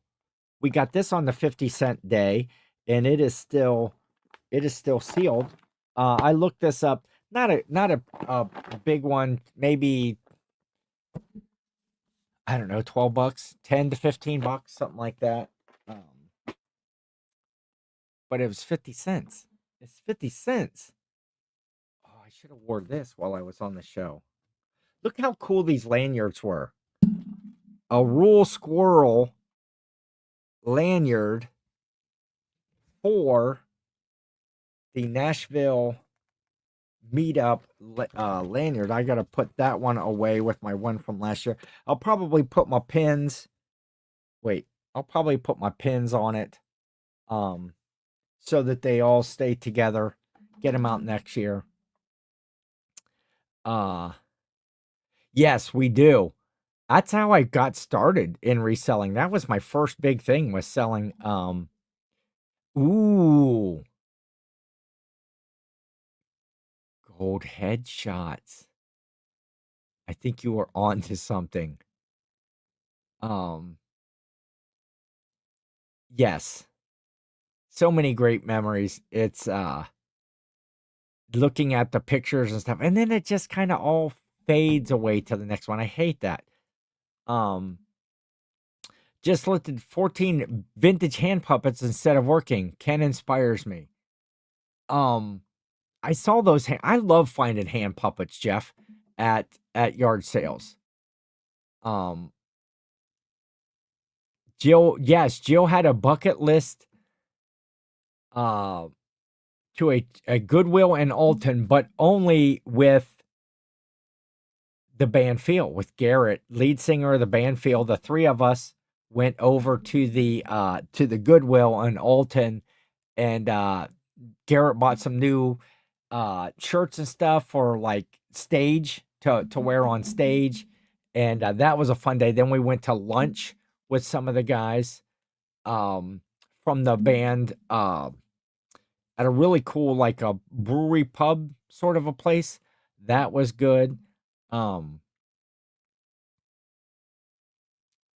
Speaker 1: We got this on the 50-cent day, and it is still sealed. I looked this up. Not a big one. Maybe I don't know, $12, $10 to $15, something like that. but it was 50 cents. It's 50 cents. Oh, I should have wore this while I was on the show. Look how cool these lanyards were. A Rule Squirrel lanyard for the Nashville Meetup lanyard. I got to put that one away with my one from last year. I'll probably put my pins. Wait, I'll probably put my pins on it, so that they all stay together. Get them out next year. Yes, we do. That's how I got started in reselling. That was my first big thing, was selling. Ooh, gold headshots. I think you were on to something. Yes. So many great memories. It's looking at the pictures and stuff, and then it just kind of all fades away to the next one. I hate that. Just listed 14 vintage hand puppets instead of working. Ken inspires me. I saw those. I love finding hand puppets, Jeff, at yard sales. Jill, yes, Jill had a bucket list to a Goodwill in Alton, but only with the band Feel, with Garrett, lead singer of the band Feel. The three of us went over to the Goodwill in Alton, and Garrett bought some new shirts and stuff for like stage to wear on stage, and that was a fun day. Then we went to lunch with some of the guys from the band at a really cool, like a brewery pub sort of a place. That was good.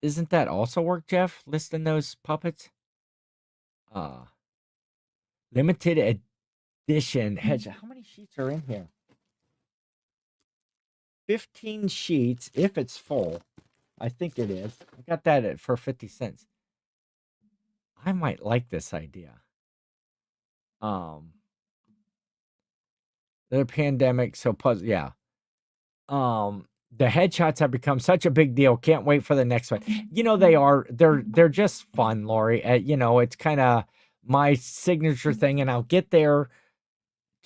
Speaker 1: Isn't that also work, Jeff, listing those puppets? Limited edition hedge. How many sheets are in here? 15 sheets if it's full. I think it is. I got that for 50 cents. I might like this idea. The pandemic, so puzzle, yeah. The headshots have become such a big deal. Can't wait for the next one. You know, they are. They're just fun, Lori. You know, it's kind of my signature thing, and I'll get there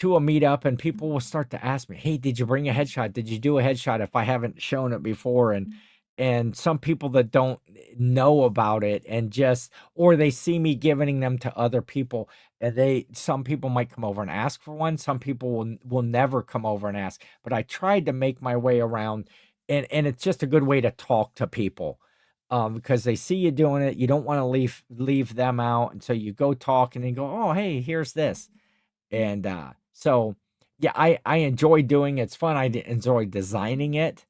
Speaker 1: to a meetup and people will start to ask me, "Hey, did you bring a headshot? Did you do a headshot?" If I haven't shown it before, and some people that don't know about it, and just, or they see me giving them to other people, and some people might come over and ask for one. Some people will never come over and ask, but I tried to make my way around, and it's just a good way to talk to people. Because they see you doing it, you don't want to leave them out, and so you go talk and then go, "Oh, hey, here's this." And so yeah, I enjoy doing it. It's fun. I enjoy designing it,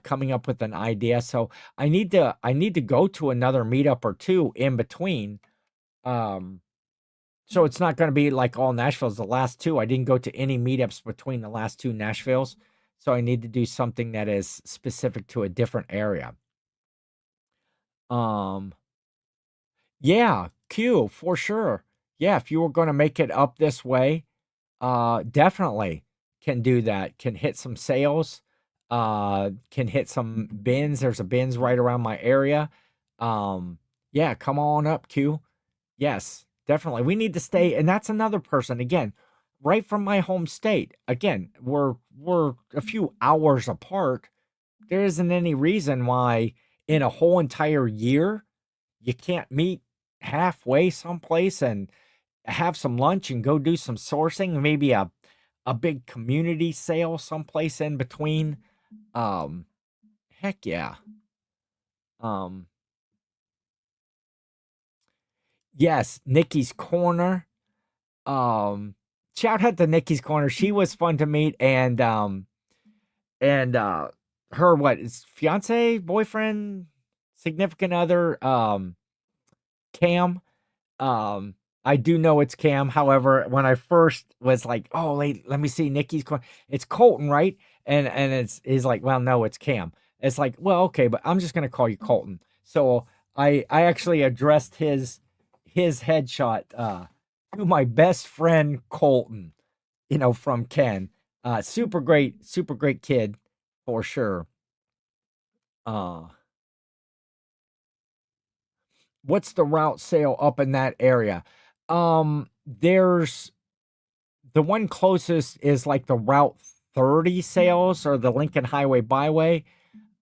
Speaker 1: coming up with an idea. So I need to go to another meetup or two in between. So it's not going to be like all Nashville's. The last two, I didn't go to any meetups between the last two Nashville's. So I need to do something that is specific to a different area. Yeah, Q for sure. Yeah, if you were going to make it up this way, definitely can do that. Can hit some sales, can hit some bins. There's a bins right around my area. Yeah, come on up, Q. Yes, definitely. We need to stay, and that's another person again, right from my home state. Again, we're a few hours apart. There isn't any reason why in a whole entire year you can't meet halfway someplace and have some lunch and go do some sourcing, maybe a big community sale someplace in between. Heck yeah. Yes, Nikki's Corner. Shout out to Nikki's Corner. She was fun to meet, and her, what is fiance, boyfriend, significant other, Cam. I do know it's Cam. However, when I first was like, "Oh, let me see Nikki's Corner," it's Colton, right? And he's like, "Well, no, it's Cam." It's like, "Well, okay, but I'm just gonna call you Colton." So I actually addressed his headshot to my best friend Colton, from Ken. Super great kid for sure. What's the route sale up in that area? There's the one closest is like the Route 30 sales or the Lincoln Highway Byway.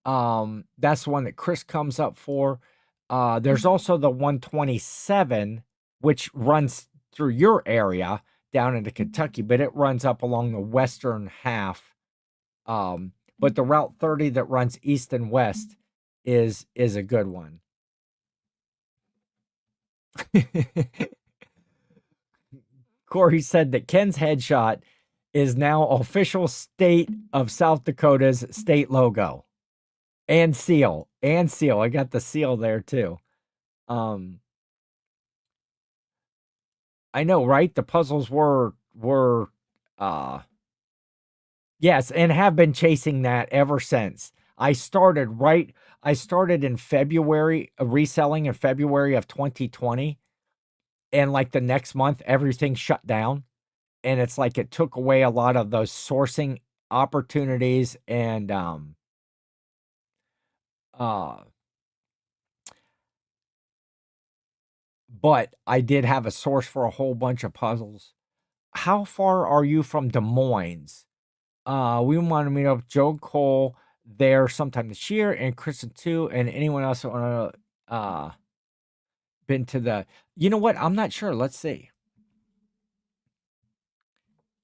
Speaker 1: That's the one that Chris comes up for. There's also the 127, which runs through your area down into Kentucky, but it runs up along the western half. But the Route 30 that runs east and west is a good one. Corey said that Ken's headshot is now official state of South Dakota's state logo and seal. I got the seal there too. I know, right? The puzzles were yes, and have been chasing that ever since. I started in February, reselling in February of 2020, and like the next month everything shut down, and it's like it took away a lot of those sourcing opportunities, and but I did have a source for a whole bunch of puzzles. How far are you from Des Moines? We want to meet up with Joe Cole there sometime this year, and Kristen too, and anyone else that want to been to the. You know what? I'm not sure. Let's see.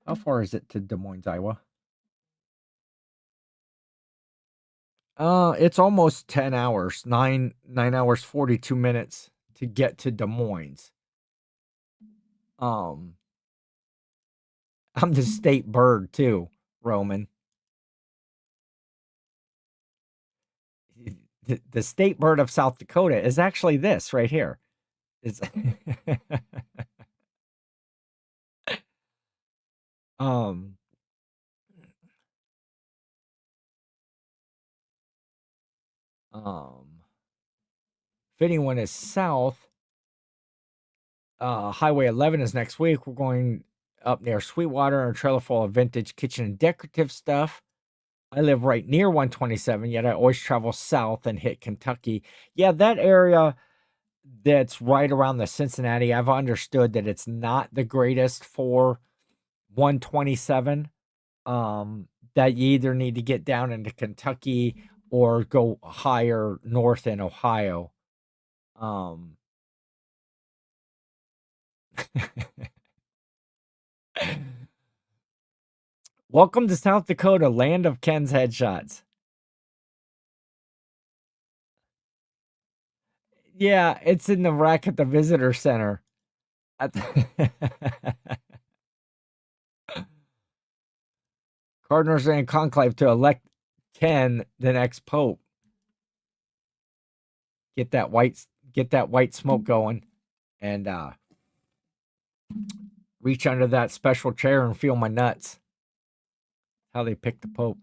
Speaker 1: How far is it to Des Moines, Iowa? It's almost 10 hours. 9 hours 42 minutes to get to Des Moines. I'm the state bird too, Roman. The state bird of South Dakota is actually this right here. It's if anyone is south, Highway 11 is next week. We're going up near Sweetwater in a trailer full of vintage kitchen and decorative stuff. I live right near 127, yet I always travel south and hit Kentucky. Yeah, that area that's right around the Cincinnati, I've understood that it's not the greatest for 127. That you either need to get down into Kentucky or go higher north in Ohio. Welcome to South Dakota, land of Ken's headshots. Yeah, it's in the rack at the visitor center. Cardinals are in conclave to elect Ken the next pope. Get that white smoke going, and reach under that special chair and feel my nuts. How they pick the pope.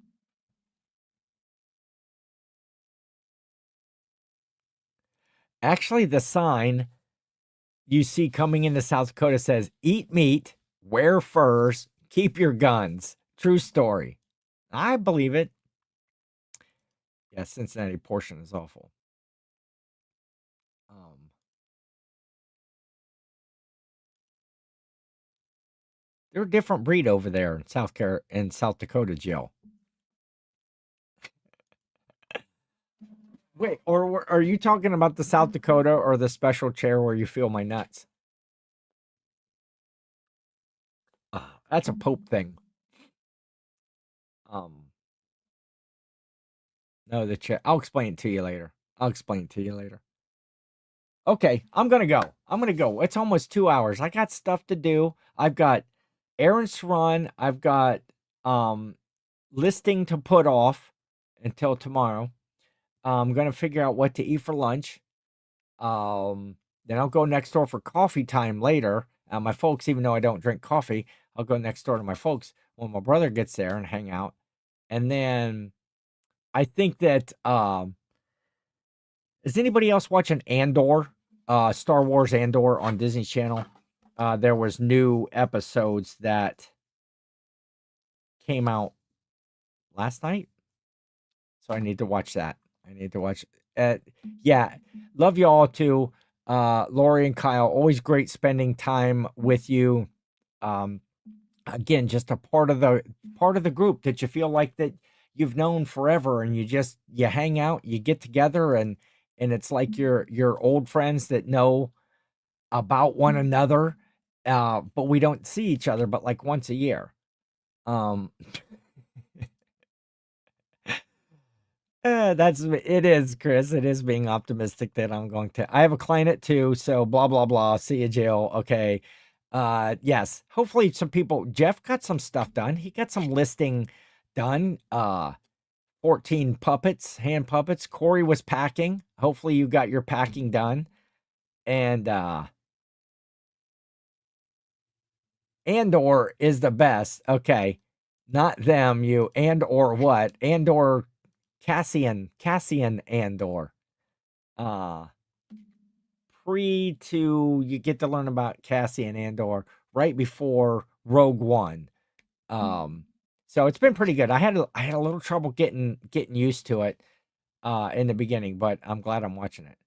Speaker 1: Actually, the sign you see coming into South Dakota says, "Eat meat, wear furs, keep your guns." True story. I believe it. Yeah, Cincinnati portion is awful. They're a different breed over there in South Dakota, Jill. Wait, or are you talking about the South Dakota or the special chair where you feel my nuts? That's a Pope thing. No, the chair. I'll explain it to you later. Okay, I'm gonna go. It's almost 2 hours. I got stuff to do. I've got errands to run. I've got listing to put off until tomorrow. I'm gonna figure out what to eat for lunch. Then I'll go next door for coffee time later. My folks, even though I don't drink coffee, I'll go next door to my folks when my brother gets there and hang out. And then I think that is anybody else watching Andor, Star Wars Andor on Disney Channel? there was new episodes that came out last night, so I need to watch that. I need to watch. Yeah, love you all too, Lori and Kyle. Always great spending time with you. Again, just a part of the group that you feel like that you've known forever, and you hang out, you get together, and it's like your old friends that know about one another, but we don't see each other but like once a year. It is, Chris. It is being optimistic that I'm going to. I have a client at 2, so blah blah blah. See you, Jill. Okay. Yes. Hopefully, some people. Jeff got some stuff done. He got some listing done. 14 puppets, hand puppets. Corey was packing. Hopefully, you got your packing done. And Andor is the best. Okay, not them. You and/or what? And/or Cassian Andor. You get to learn about Cassian Andor right before Rogue One. So it's been pretty good. I had a little trouble getting used to it in the beginning, but I'm glad I'm watching it.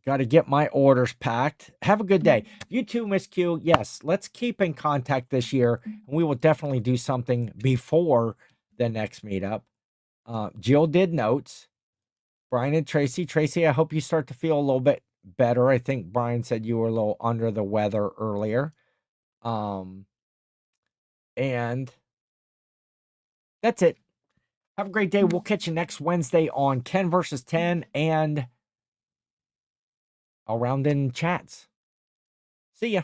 Speaker 1: Got to get my orders packed. Have a good day. You too, Miss Q. Yes, let's keep in contact this year, and we will definitely do something before the next meetup. Jill did notes. Brian and Tracy. Tracy, I hope you start to feel a little bit better. I think Brian said you were a little under the weather earlier. And that's it. Have a great day. We'll catch you next Wednesday on Ken versus 10 and around in chats. See ya.